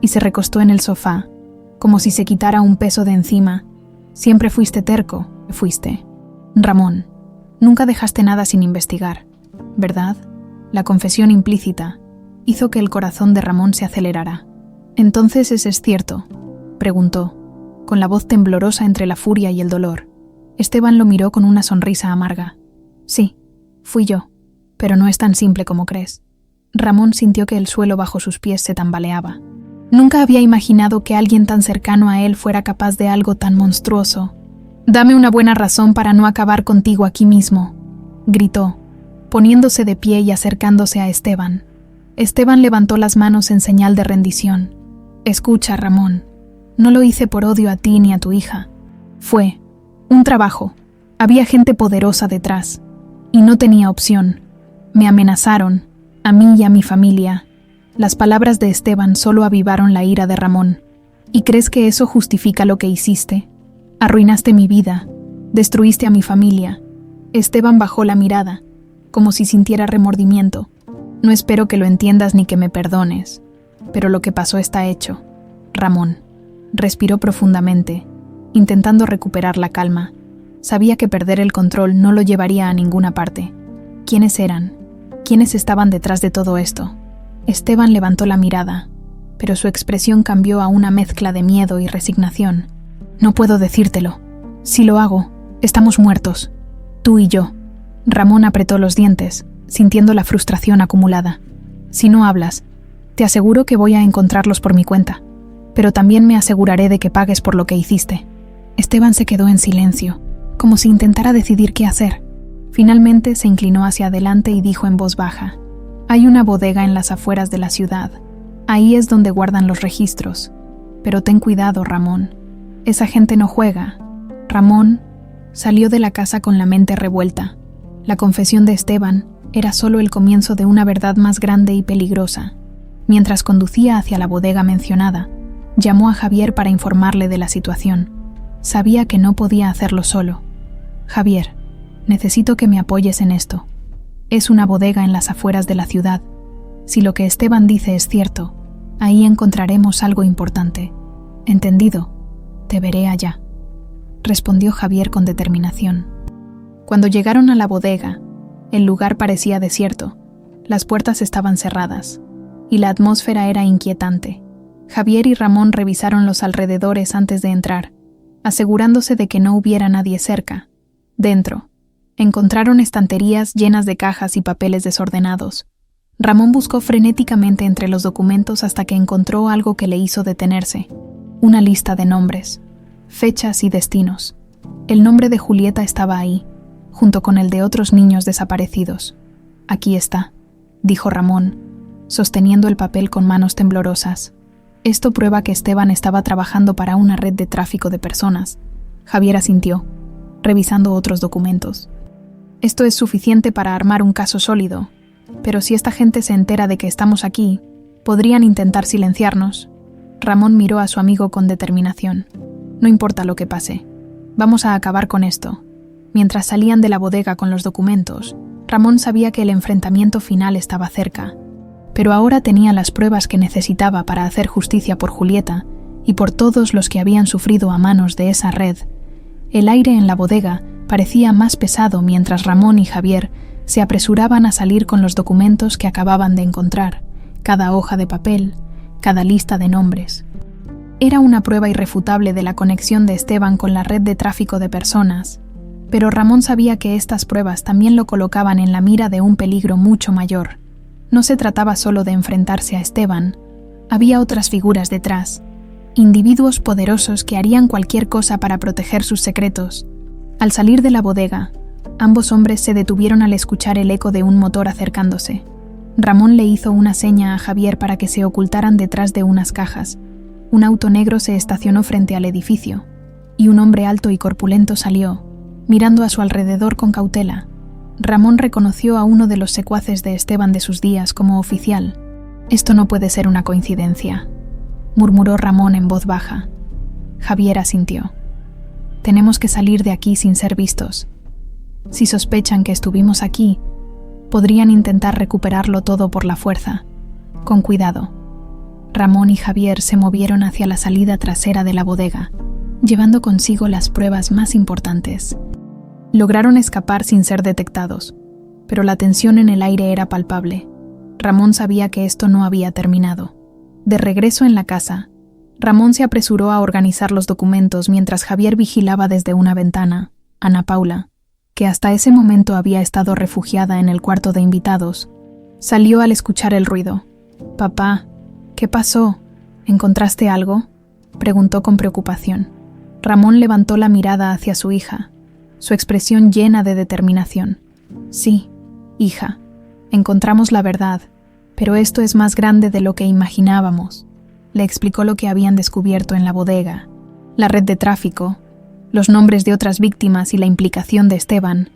y se recostó en el sofá, como si se quitara un peso de encima. «Siempre fuiste terco, fuiste. Ramón, nunca dejaste nada sin investigar, ¿verdad?». La confesión implícita hizo que el corazón de Ramón se acelerara. «¿Entonces ese es cierto?», preguntó, con la voz temblorosa entre la furia y el dolor. Esteban lo miró con una sonrisa amarga. «Sí, fui yo, pero no es tan simple como crees». Ramón sintió que el suelo bajo sus pies se tambaleaba. Nunca había imaginado que alguien tan cercano a él fuera capaz de algo tan monstruoso. «Dame una buena razón para no acabar contigo aquí mismo», gritó, poniéndose de pie y acercándose a Esteban. Esteban levantó las manos en señal de rendición. «Escucha, Ramón, no lo hice por odio a ti ni a tu hija. Fue un trabajo. Había gente poderosa detrás, y no tenía opción. Me amenazaron, a mí y a mi familia». Las palabras de Esteban solo avivaron la ira de Ramón. «¿Y crees que eso justifica lo que hiciste? Arruinaste mi vida, destruiste a mi familia». Esteban bajó la mirada, como si sintiera remordimiento. «No espero que lo entiendas ni que me perdones, pero lo que pasó está hecho». Ramón respiró profundamente, intentando recuperar la calma. Sabía que perder el control no lo llevaría a ninguna parte. ¿Quiénes eran? ¿Quiénes estaban detrás de todo esto? Esteban levantó la mirada, pero su expresión cambió a una mezcla de miedo y resignación. «No puedo decírtelo. Si lo hago, estamos muertos. Tú y yo». Ramón apretó los dientes, sintiendo la frustración acumulada. «Si no hablas, te aseguro que voy a encontrarlos por mi cuenta, pero también me aseguraré de que pagues por lo que hiciste». Esteban se quedó en silencio, como si intentara decidir qué hacer. Finalmente se inclinó hacia adelante y dijo en voz baja: «Hay una bodega en las afueras de la ciudad. Ahí es donde guardan los registros. Pero ten cuidado, Ramón. Esa gente no juega». Ramón salió de la casa con la mente revuelta. La confesión de Esteban era solo el comienzo de una verdad más grande y peligrosa. Mientras conducía hacia la bodega mencionada, llamó a Javier para informarle de la situación. Sabía que no podía hacerlo solo. «Javier, necesito que me apoyes en esto. Es una bodega en las afueras de la ciudad. Si lo que Esteban dice es cierto, ahí encontraremos algo importante. ¿Entendido? Te veré allá», respondió Javier con determinación. Cuando llegaron a la bodega, el lugar parecía desierto. Las puertas estaban cerradas, y la atmósfera era inquietante. Javier y Ramón revisaron los alrededores antes de entrar, asegurándose de que no hubiera nadie cerca. Dentro, encontraron estanterías llenas de cajas y papeles desordenados. Ramón buscó frenéticamente entre los documentos hasta que encontró algo que le hizo detenerse: una lista de nombres, fechas y destinos. El nombre de Julieta estaba ahí, junto con el de otros niños desaparecidos. «Aquí está», dijo Ramón, sosteniendo el papel con manos temblorosas. «Esto prueba que Esteban estaba trabajando para una red de tráfico de personas». Javier asintió, revisando otros documentos. «Esto es suficiente para armar un caso sólido, pero si esta gente se entera de que estamos aquí, podrían intentar silenciarnos». Ramón miró a su amigo con determinación. «No importa lo que pase. Vamos a acabar con esto». Mientras salían de la bodega con los documentos, Ramón sabía que el enfrentamiento final estaba cerca, pero ahora tenía las pruebas que necesitaba para hacer justicia por Julieta y por todos los que habían sufrido a manos de esa red. El aire en la bodega parecía más pesado mientras Ramón y Javier se apresuraban a salir con los documentos que acababan de encontrar, cada hoja de papel, cada lista de nombres. Era una prueba irrefutable de la conexión de Esteban con la red de tráfico de personas, pero Ramón sabía que estas pruebas también lo colocaban en la mira de un peligro mucho mayor. No se trataba solo de enfrentarse a Esteban, había otras figuras detrás, individuos poderosos que harían cualquier cosa para proteger sus secretos. Al salir de la bodega, ambos hombres se detuvieron al escuchar el eco de un motor acercándose. Ramón le hizo una seña a Javier para que se ocultaran detrás de unas cajas. Un auto negro se estacionó frente al edificio, y un hombre alto y corpulento salió, mirando a su alrededor con cautela. Ramón reconoció a uno de los secuaces de Esteban de sus días como oficial. «Esto no puede ser una coincidencia», murmuró Ramón en voz baja. Javier asintió. «Tenemos que salir de aquí sin ser vistos. Si sospechan que estuvimos aquí, podrían intentar recuperarlo todo por la fuerza. Con cuidado». Ramón y Javier se movieron hacia la salida trasera de la bodega, llevando consigo las pruebas más importantes. Lograron escapar sin ser detectados, pero la tensión en el aire era palpable. Ramón sabía que esto no había terminado. De regreso en la casa, Ramón se apresuró a organizar los documentos mientras Javier vigilaba desde una ventana. Ana Paula, que hasta ese momento había estado refugiada en el cuarto de invitados, salió al escuchar el ruido. «Papá, ¿qué pasó? ¿Encontraste algo?», preguntó con preocupación. Ramón levantó la mirada hacia su hija, su expresión llena de determinación. «Sí, hija, encontramos la verdad, pero esto es más grande de lo que imaginábamos», le explicó lo que habían descubierto en la bodega, la red de tráfico, los nombres de otras víctimas y la implicación de Esteban.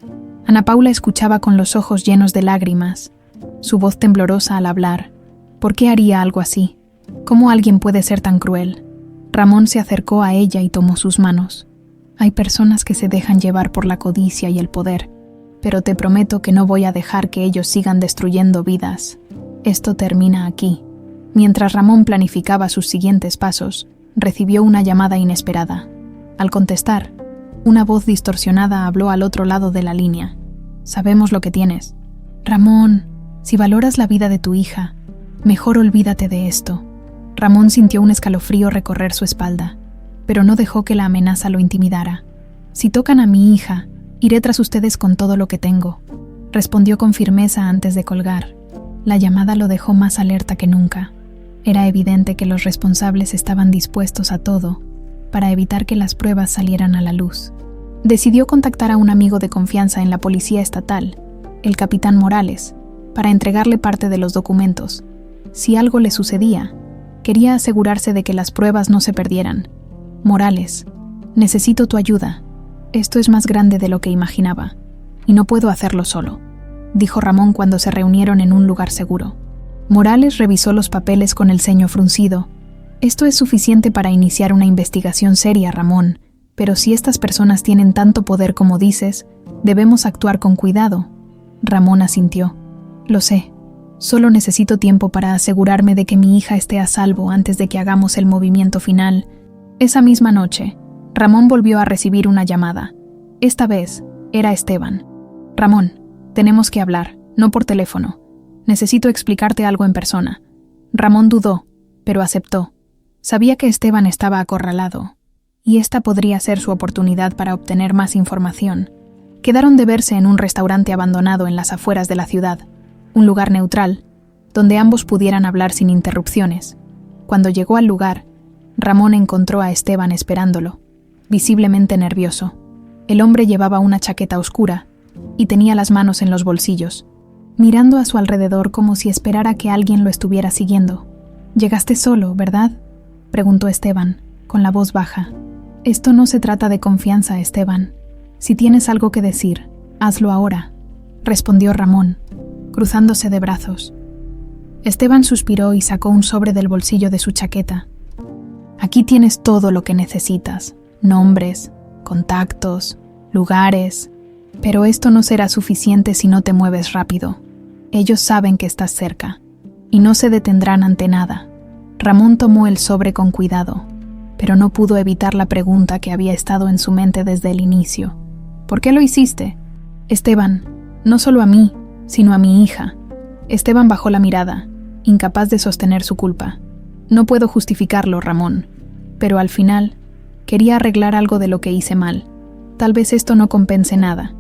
Ana Paula escuchaba con los ojos llenos de lágrimas, su voz temblorosa al hablar. ¿Por qué haría algo así? ¿Cómo alguien puede ser tan cruel? Ramón se acercó a ella y tomó sus manos. «Hay personas que se dejan llevar por la codicia y el poder, pero te prometo que no voy a dejar que ellos sigan destruyendo vidas. Esto termina aquí». Mientras Ramón planificaba sus siguientes pasos, recibió una llamada inesperada. Al contestar, una voz distorsionada habló al otro lado de la línea. «Sabemos lo que tienes. Ramón, si valoras la vida de tu hija, mejor olvídate de esto». Ramón sintió un escalofrío recorrer su espalda, pero no dejó que la amenaza lo intimidara. «Si tocan a mi hija, iré tras ustedes con todo lo que tengo», respondió con firmeza antes de colgar. La llamada lo dejó más alerta que nunca. Era evidente que los responsables estaban dispuestos a todo para evitar que las pruebas salieran a la luz. Decidió contactar a un amigo de confianza en la policía estatal, el capitán Morales, para entregarle parte de los documentos. Si algo le sucedía, quería asegurarse de que las pruebas no se perdieran. «Morales, necesito tu ayuda. Esto es más grande de lo que imaginaba, y no puedo hacerlo solo», dijo Ramón cuando se reunieron en un lugar seguro. Morales revisó los papeles con el ceño fruncido. «Esto es suficiente para iniciar una investigación seria, Ramón, pero si estas personas tienen tanto poder como dices, debemos actuar con cuidado». Ramón asintió. «Lo sé. Solo necesito tiempo para asegurarme de que mi hija esté a salvo antes de que hagamos el movimiento final». Esa misma noche, Ramón volvió a recibir una llamada. Esta vez, era Esteban. «Ramón, tenemos que hablar, no por teléfono. Necesito explicarte algo en persona». Ramón dudó, pero aceptó. Sabía que Esteban estaba acorralado, y esta podría ser su oportunidad para obtener más información. Quedaron de verse en un restaurante abandonado en las afueras de la ciudad, un lugar neutral, donde ambos pudieran hablar sin interrupciones. Cuando llegó al lugar, Ramón encontró a Esteban esperándolo, visiblemente nervioso. El hombre llevaba una chaqueta oscura y tenía las manos en los bolsillos, mirando a su alrededor como si esperara que alguien lo estuviera siguiendo. «Llegaste solo, ¿verdad?», preguntó Esteban, con la voz baja. «Esto no se trata de confianza, Esteban. Si tienes algo que decir, hazlo ahora», respondió Ramón, cruzándose de brazos. Esteban suspiró y sacó un sobre del bolsillo de su chaqueta. «Aquí tienes todo lo que necesitas, nombres, contactos, lugares, pero esto no será suficiente si no te mueves rápido. Ellos saben que estás cerca, y no se detendrán ante nada». Ramón tomó el sobre con cuidado, pero no pudo evitar la pregunta que había estado en su mente desde el inicio. «¿Por qué lo hiciste?». «Esteban, no solo a mí, sino a mi hija». Esteban bajó la mirada, incapaz de sostener su culpa. «No puedo justificarlo, Ramón, Pero al final, quería arreglar algo de lo que hice mal. Tal vez esto no compense nada,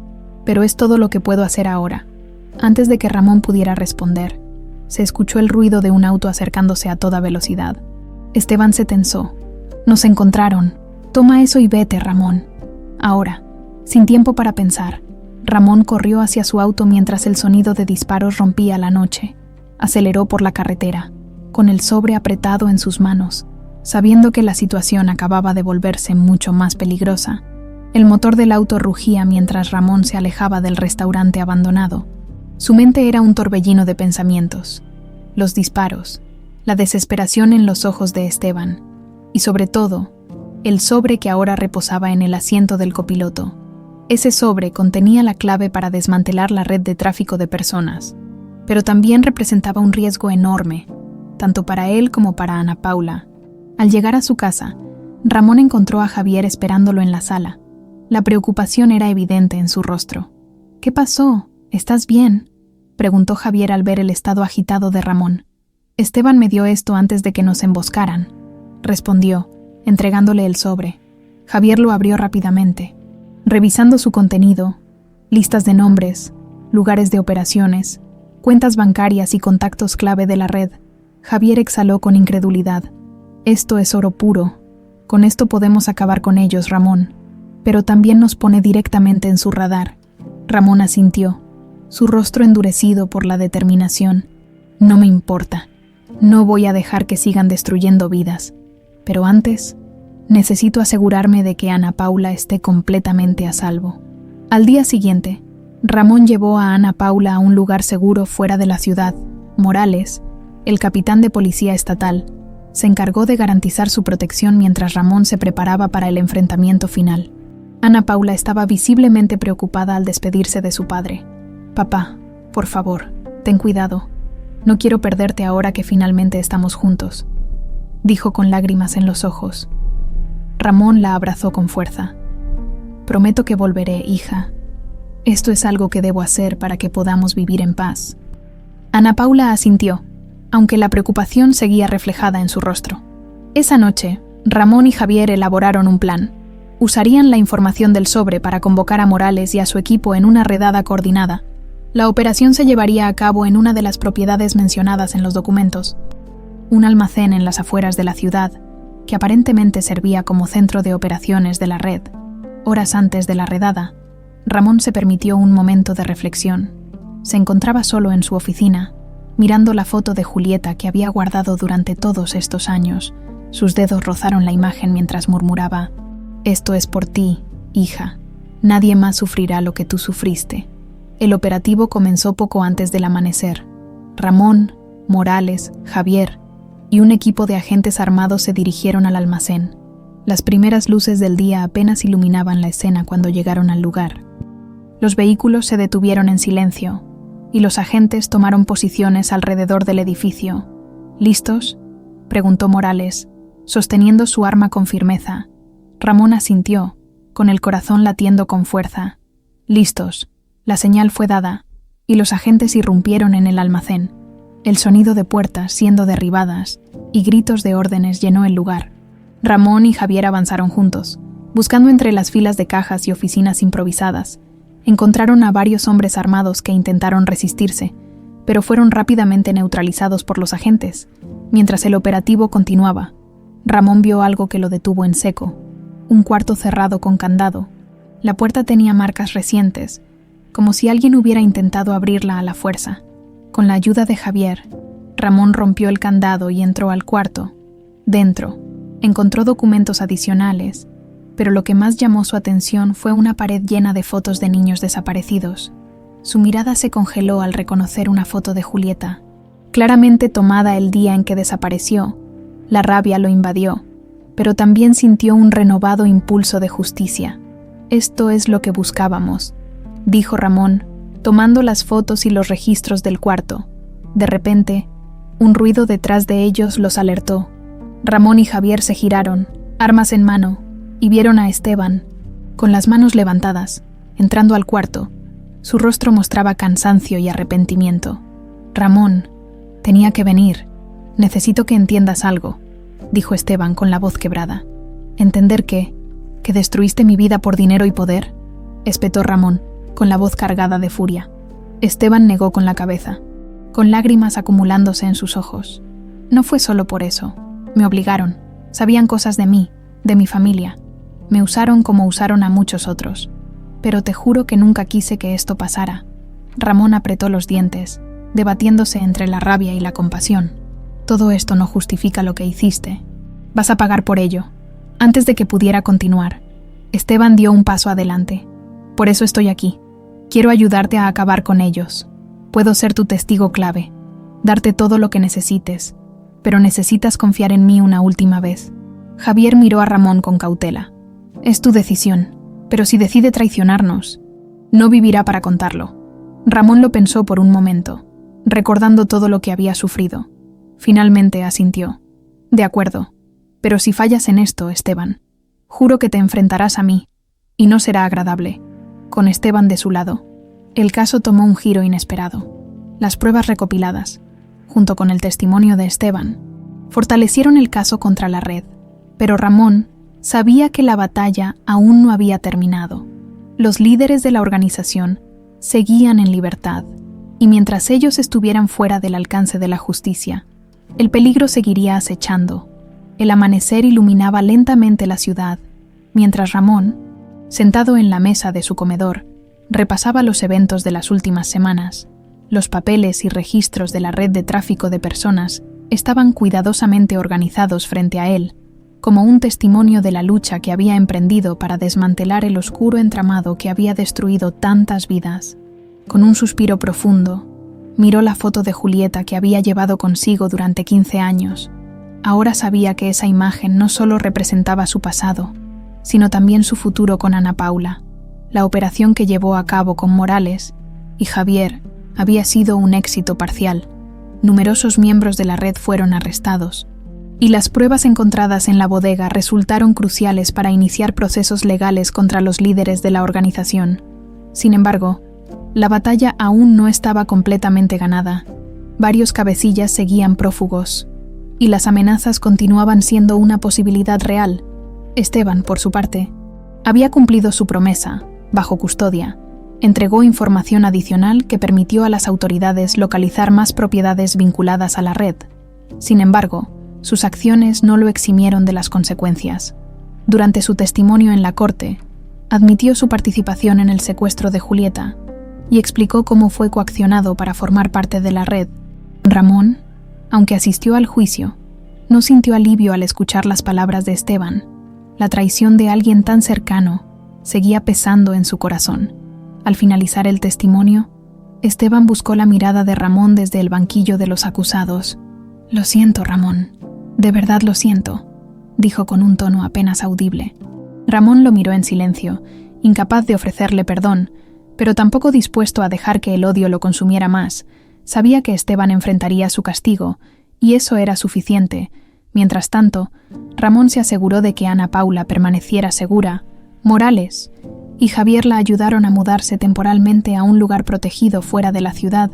pero es todo lo que puedo hacer ahora. Antes de que Ramón pudiera responder, se escuchó el ruido de un auto acercándose a toda velocidad. Esteban se tensó. Nos encontraron. Toma eso y vete, Ramón. Ahora, sin tiempo para pensar, Ramón corrió hacia su auto mientras el sonido de disparos rompía la noche. Aceleró por la carretera, con el sobre apretado en sus manos, sabiendo que la situación acababa de volverse mucho más peligrosa. El motor del auto rugía mientras Ramón se alejaba del restaurante abandonado. Su mente era un torbellino de pensamientos. Los disparos, la desesperación en los ojos de Esteban, y sobre todo, el sobre que ahora reposaba en el asiento del copiloto. Ese sobre contenía la clave para desmantelar la red de tráfico de personas, pero también representaba un riesgo enorme, tanto para él como para Ana Paula. Al llegar a su casa, Ramón encontró a Javier esperándolo en la sala. La preocupación era evidente en su rostro. «¿Qué pasó? ¿Estás bien?», preguntó Javier al ver el estado agitado de Ramón. «Esteban me dio esto antes de que nos emboscaran», respondió, entregándole el sobre. Javier lo abrió rápidamente. Revisando su contenido, listas de nombres, lugares de operaciones, cuentas bancarias y contactos clave de la red, Javier exhaló con incredulidad. «Esto es oro puro. Con esto podemos acabar con ellos, Ramón. Pero también nos pone directamente en su radar». Ramón asintió, su rostro endurecido por la determinación. «No me importa. No voy a dejar que sigan destruyendo vidas. Pero antes, necesito asegurarme de que Ana Paula esté completamente a salvo». Al día siguiente, Ramón llevó a Ana Paula a un lugar seguro fuera de la ciudad. Morales, el capitán de policía estatal, se encargó de garantizar su protección mientras Ramón se preparaba para el enfrentamiento final. Ana Paula estaba visiblemente preocupada al despedirse de su padre. «Papá, por favor, ten cuidado. No quiero perderte ahora que finalmente estamos juntos», dijo con lágrimas en los ojos. Ramón la abrazó con fuerza. «Prometo que volveré, hija. Esto es algo que debo hacer para que podamos vivir en paz». Ana Paula asintió, aunque la preocupación seguía reflejada en su rostro. Esa noche, Ramón y Javier elaboraron un plan. Usarían la información del sobre para convocar a Morales y a su equipo en una redada coordinada. La operación se llevaría a cabo en una de las propiedades mencionadas en los documentos, un almacén en las afueras de la ciudad, que aparentemente servía como centro de operaciones de la red. Horas antes de la redada, Ramón se permitió un momento de reflexión. Se encontraba solo en su oficina, mirando la foto de Julieta que había guardado durante todos estos años. Sus dedos rozaron la imagen mientras murmuraba: «Esto es por ti, hija. Nadie más sufrirá lo que tú sufriste». El operativo comenzó poco antes del amanecer. Ramón, Morales, Javier y un equipo de agentes armados se dirigieron al almacén. Las primeras luces del día apenas iluminaban la escena cuando llegaron al lugar. Los vehículos se detuvieron en silencio, y los agentes tomaron posiciones alrededor del edificio. «¿Listos?», preguntó Morales, sosteniendo su arma con firmeza. Ramón asintió, con el corazón latiendo con fuerza. «Listos». La señal fue dada, y los agentes irrumpieron en el almacén. El sonido de puertas siendo derribadas y gritos de órdenes llenó el lugar. Ramón y Javier avanzaron juntos, buscando entre las filas de cajas y oficinas improvisadas. Encontraron a varios hombres armados que intentaron resistirse, pero fueron rápidamente neutralizados por los agentes. Mientras el operativo continuaba, Ramón vio algo que lo detuvo en seco: un cuarto cerrado con candado. La puerta tenía marcas recientes, como si alguien hubiera intentado abrirla a la fuerza. Con la ayuda de Javier, Ramón rompió el candado y entró al cuarto. Dentro, encontró documentos adicionales, pero lo que más llamó su atención fue una pared llena de fotos de niños desaparecidos. Su mirada se congeló al reconocer una foto de Julieta, claramente tomada el día en que desapareció. La rabia lo invadió, pero también sintió un renovado impulso de justicia. «Esto es lo que buscábamos», dijo Ramón, tomando las fotos y los registros del cuarto. De repente, un ruido detrás de ellos los alertó. Ramón y Javier se giraron, armas en mano, y vieron a Esteban, con las manos levantadas, entrando al cuarto. Su rostro mostraba cansancio y arrepentimiento. «Ramón, tenía que venir. Necesito que entiendas algo», dijo Esteban con la voz quebrada. ¿Entender qué? ¿Que destruiste mi vida por dinero y poder?, espetó Ramón, con la voz cargada de furia. Esteban negó con la cabeza, con lágrimas acumulándose en sus ojos. No fue solo por eso. Me obligaron. Sabían cosas de mí, de mi familia. Me usaron como usaron a muchos otros. Pero te juro que nunca quise que esto pasara. Ramón apretó los dientes, debatiéndose entre la rabia y la compasión. Todo esto no justifica lo que hiciste. Vas a pagar por ello. Antes de que pudiera continuar, Esteban dio un paso adelante. Por eso estoy aquí. Quiero ayudarte a acabar con ellos. Puedo ser tu testigo clave, darte todo lo que necesites, pero necesitas confiar en mí una última vez. Javier miró a Ramón con cautela. Es tu decisión, pero si decide traicionarnos, no vivirá para contarlo. Ramón lo pensó por un momento, recordando todo lo que había sufrido. Finalmente asintió. De acuerdo, pero si fallas en esto, Esteban, juro que te enfrentarás a mí, y no será agradable. Con Esteban de su lado, el caso tomó un giro inesperado. Las pruebas recopiladas, junto con el testimonio de Esteban, fortalecieron el caso contra la red, pero Ramón sabía que la batalla aún no había terminado. Los líderes de la organización seguían en libertad, y mientras ellos estuvieran fuera del alcance de la justicia, el peligro seguiría acechando. El amanecer iluminaba lentamente la ciudad, mientras Ramón, sentado en la mesa de su comedor, repasaba los eventos de las últimas semanas. Los papeles y registros de la red de tráfico de personas estaban cuidadosamente organizados frente a él, como un testimonio de la lucha que había emprendido para desmantelar el oscuro entramado que había destruido tantas vidas. Con un suspiro profundo, miró la foto de Julieta que había llevado consigo durante 15 años. Ahora sabía que esa imagen no solo representaba su pasado, sino también su futuro con Ana Paula. La operación que llevó a cabo con Morales y Javier había sido un éxito parcial. Numerosos miembros de la red fueron arrestados, y las pruebas encontradas en la bodega resultaron cruciales para iniciar procesos legales contra los líderes de la organización. Sin embargo, la batalla aún no estaba completamente ganada. Varios cabecillas seguían prófugos, y las amenazas continuaban siendo una posibilidad real. Esteban, por su parte, había cumplido su promesa, bajo custodia. Entregó información adicional que permitió a las autoridades localizar más propiedades vinculadas a la red. Sin embargo, sus acciones no lo eximieron de las consecuencias. Durante su testimonio en la corte, admitió su participación en el secuestro de Julieta y explicó cómo fue coaccionado para formar parte de la red. Ramón, aunque asistió al juicio, no sintió alivio al escuchar las palabras de Esteban. La traición de alguien tan cercano seguía pesando en su corazón. Al finalizar el testimonio, Esteban buscó la mirada de Ramón desde el banquillo de los acusados. «Lo siento, Ramón. De verdad lo siento», dijo con un tono apenas audible. Ramón lo miró en silencio, incapaz de ofrecerle perdón, pero tampoco dispuesto a dejar que el odio lo consumiera más. Sabía que Esteban enfrentaría su castigo, y eso era suficiente. Mientras tanto, Ramón se aseguró de que Ana Paula permaneciera segura. Morales y Javier la ayudaron a mudarse temporalmente a un lugar protegido fuera de la ciudad,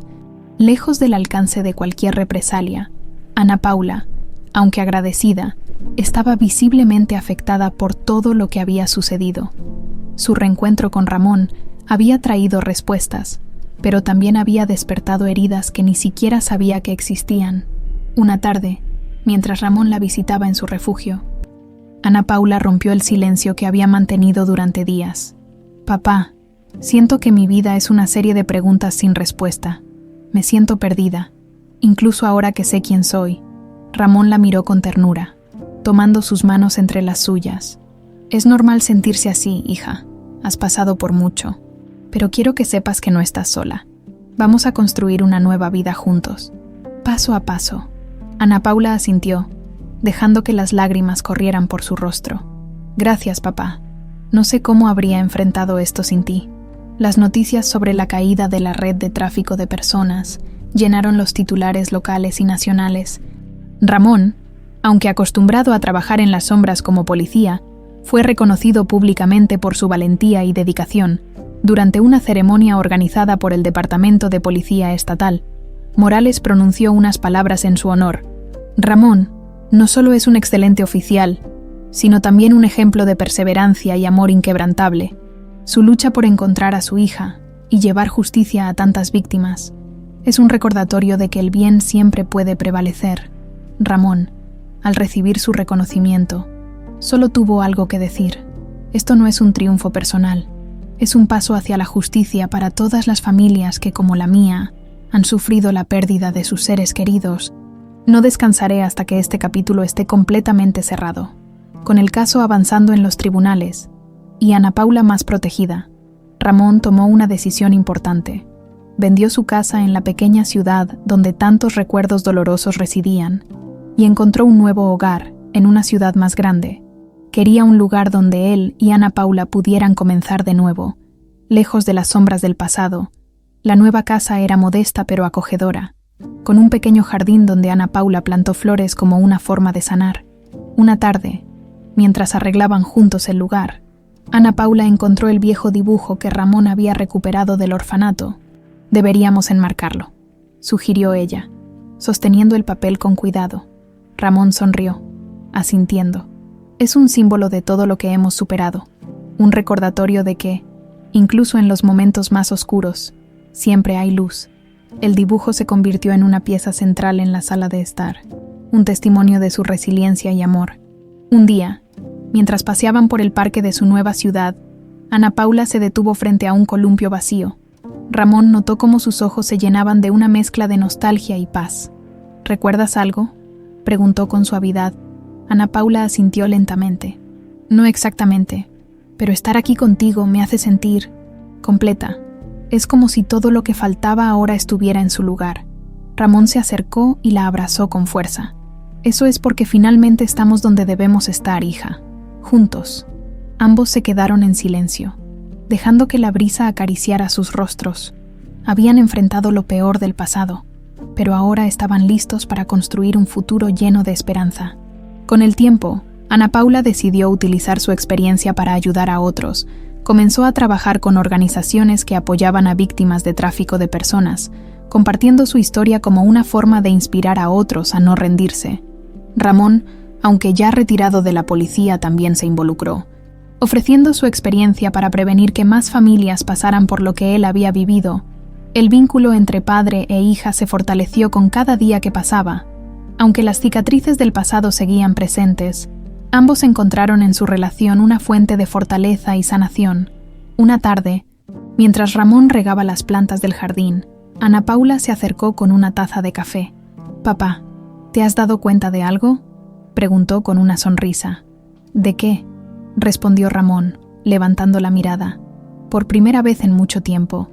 lejos del alcance de cualquier represalia. Ana Paula, aunque agradecida, estaba visiblemente afectada por todo lo que había sucedido. Su reencuentro con Ramón había traído respuestas, pero también había despertado heridas que ni siquiera sabía que existían. Una tarde, mientras Ramón la visitaba en su refugio, Ana Paula rompió el silencio que había mantenido durante días. «Papá, siento que mi vida es una serie de preguntas sin respuesta. Me siento perdida, incluso ahora que sé quién soy». Ramón la miró con ternura, tomando sus manos entre las suyas. «Es normal sentirse así, hija. Has pasado por mucho. Pero quiero que sepas que no estás sola. Vamos a construir una nueva vida juntos, paso a paso». Ana Paula asintió, dejando que las lágrimas corrieran por su rostro. «Gracias, papá. No sé cómo habría enfrentado esto sin ti». Las noticias sobre la caída de la red de tráfico de personas llenaron los titulares locales y nacionales. Ramón, aunque acostumbrado a trabajar en las sombras como policía, fue reconocido públicamente por su valentía y dedicación. Durante una ceremonia organizada por el Departamento de Policía Estatal, Morales pronunció unas palabras en su honor. «Ramón no solo es un excelente oficial, sino también un ejemplo de perseverancia y amor inquebrantable. Su lucha por encontrar a su hija y llevar justicia a tantas víctimas es un recordatorio de que el bien siempre puede prevalecer. Ramón, al recibir su reconocimiento, solo tuvo algo que decir. Esto no es un triunfo personal, es un paso hacia la justicia para todas las familias que, como la mía, han sufrido la pérdida de sus seres queridos. No descansaré hasta que este capítulo esté completamente cerrado, con el caso avanzando en los tribunales y Ana Paula más protegida. Ramón tomó una decisión importante. Vendió su casa en la pequeña ciudad donde tantos recuerdos dolorosos residían y encontró un nuevo hogar en una ciudad más grande. Quería un lugar donde él y Ana Paula pudieran comenzar de nuevo, lejos de las sombras del pasado. La nueva casa era modesta pero acogedora, con un pequeño jardín donde Ana Paula plantó flores como una forma de sanar. Una tarde, mientras arreglaban juntos el lugar, Ana Paula encontró el viejo dibujo que Ramón había recuperado del orfanato. «Deberíamos enmarcarlo», sugirió ella, sosteniendo el papel con cuidado. Ramón sonrió, asintiendo. Es un símbolo de todo lo que hemos superado, un recordatorio de que, incluso en los momentos más oscuros, siempre hay luz. El dibujo se convirtió en una pieza central en la sala de estar, un testimonio de su resiliencia y amor. Un día, mientras paseaban por el parque de su nueva ciudad, Ana Paula se detuvo frente a un columpio vacío. Ramón notó cómo sus ojos se llenaban de una mezcla de nostalgia y paz. «¿Recuerdas algo?», preguntó con suavidad. Ana Paula asintió lentamente. «No exactamente, pero estar aquí contigo me hace sentir completa. Es como si todo lo que faltaba ahora estuviera en su lugar». Ramón se acercó y la abrazó con fuerza. «Eso es porque finalmente estamos donde debemos estar, hija. Juntos». Ambos se quedaron en silencio, dejando que la brisa acariciara sus rostros. Habían enfrentado lo peor del pasado, pero ahora estaban listos para construir un futuro lleno de esperanza. Con el tiempo, Ana Paula decidió utilizar su experiencia para ayudar a otros. Comenzó a trabajar con organizaciones que apoyaban a víctimas de tráfico de personas, compartiendo su historia como una forma de inspirar a otros a no rendirse. Ramón, aunque ya retirado de la policía, también se involucró, ofreciendo su experiencia para prevenir que más familias pasaran por lo que él había vivido. El vínculo entre padre e hija se fortaleció con cada día que pasaba. Aunque las cicatrices del pasado seguían presentes, ambos encontraron en su relación una fuente de fortaleza y sanación. Una tarde, mientras Ramón regaba las plantas del jardín, Ana Paula se acercó con una taza de café. «Papá, ¿te has dado cuenta de algo?», preguntó con una sonrisa. «¿De qué?», respondió Ramón, levantando la mirada. «Por primera vez en mucho tiempo.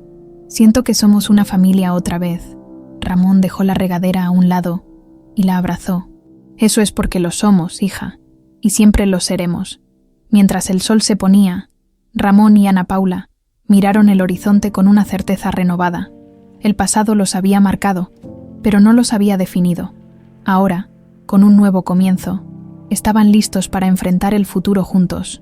Siento que somos una familia otra vez». Ramón dejó la regadera a un lado y la abrazó. «Eso es porque lo somos, hija, y siempre lo seremos». Mientras el sol se ponía, Ramón y Ana Paula miraron el horizonte con una certeza renovada. El pasado los había marcado, pero no los había definido. Ahora, con un nuevo comienzo, estaban listos para enfrentar el futuro juntos.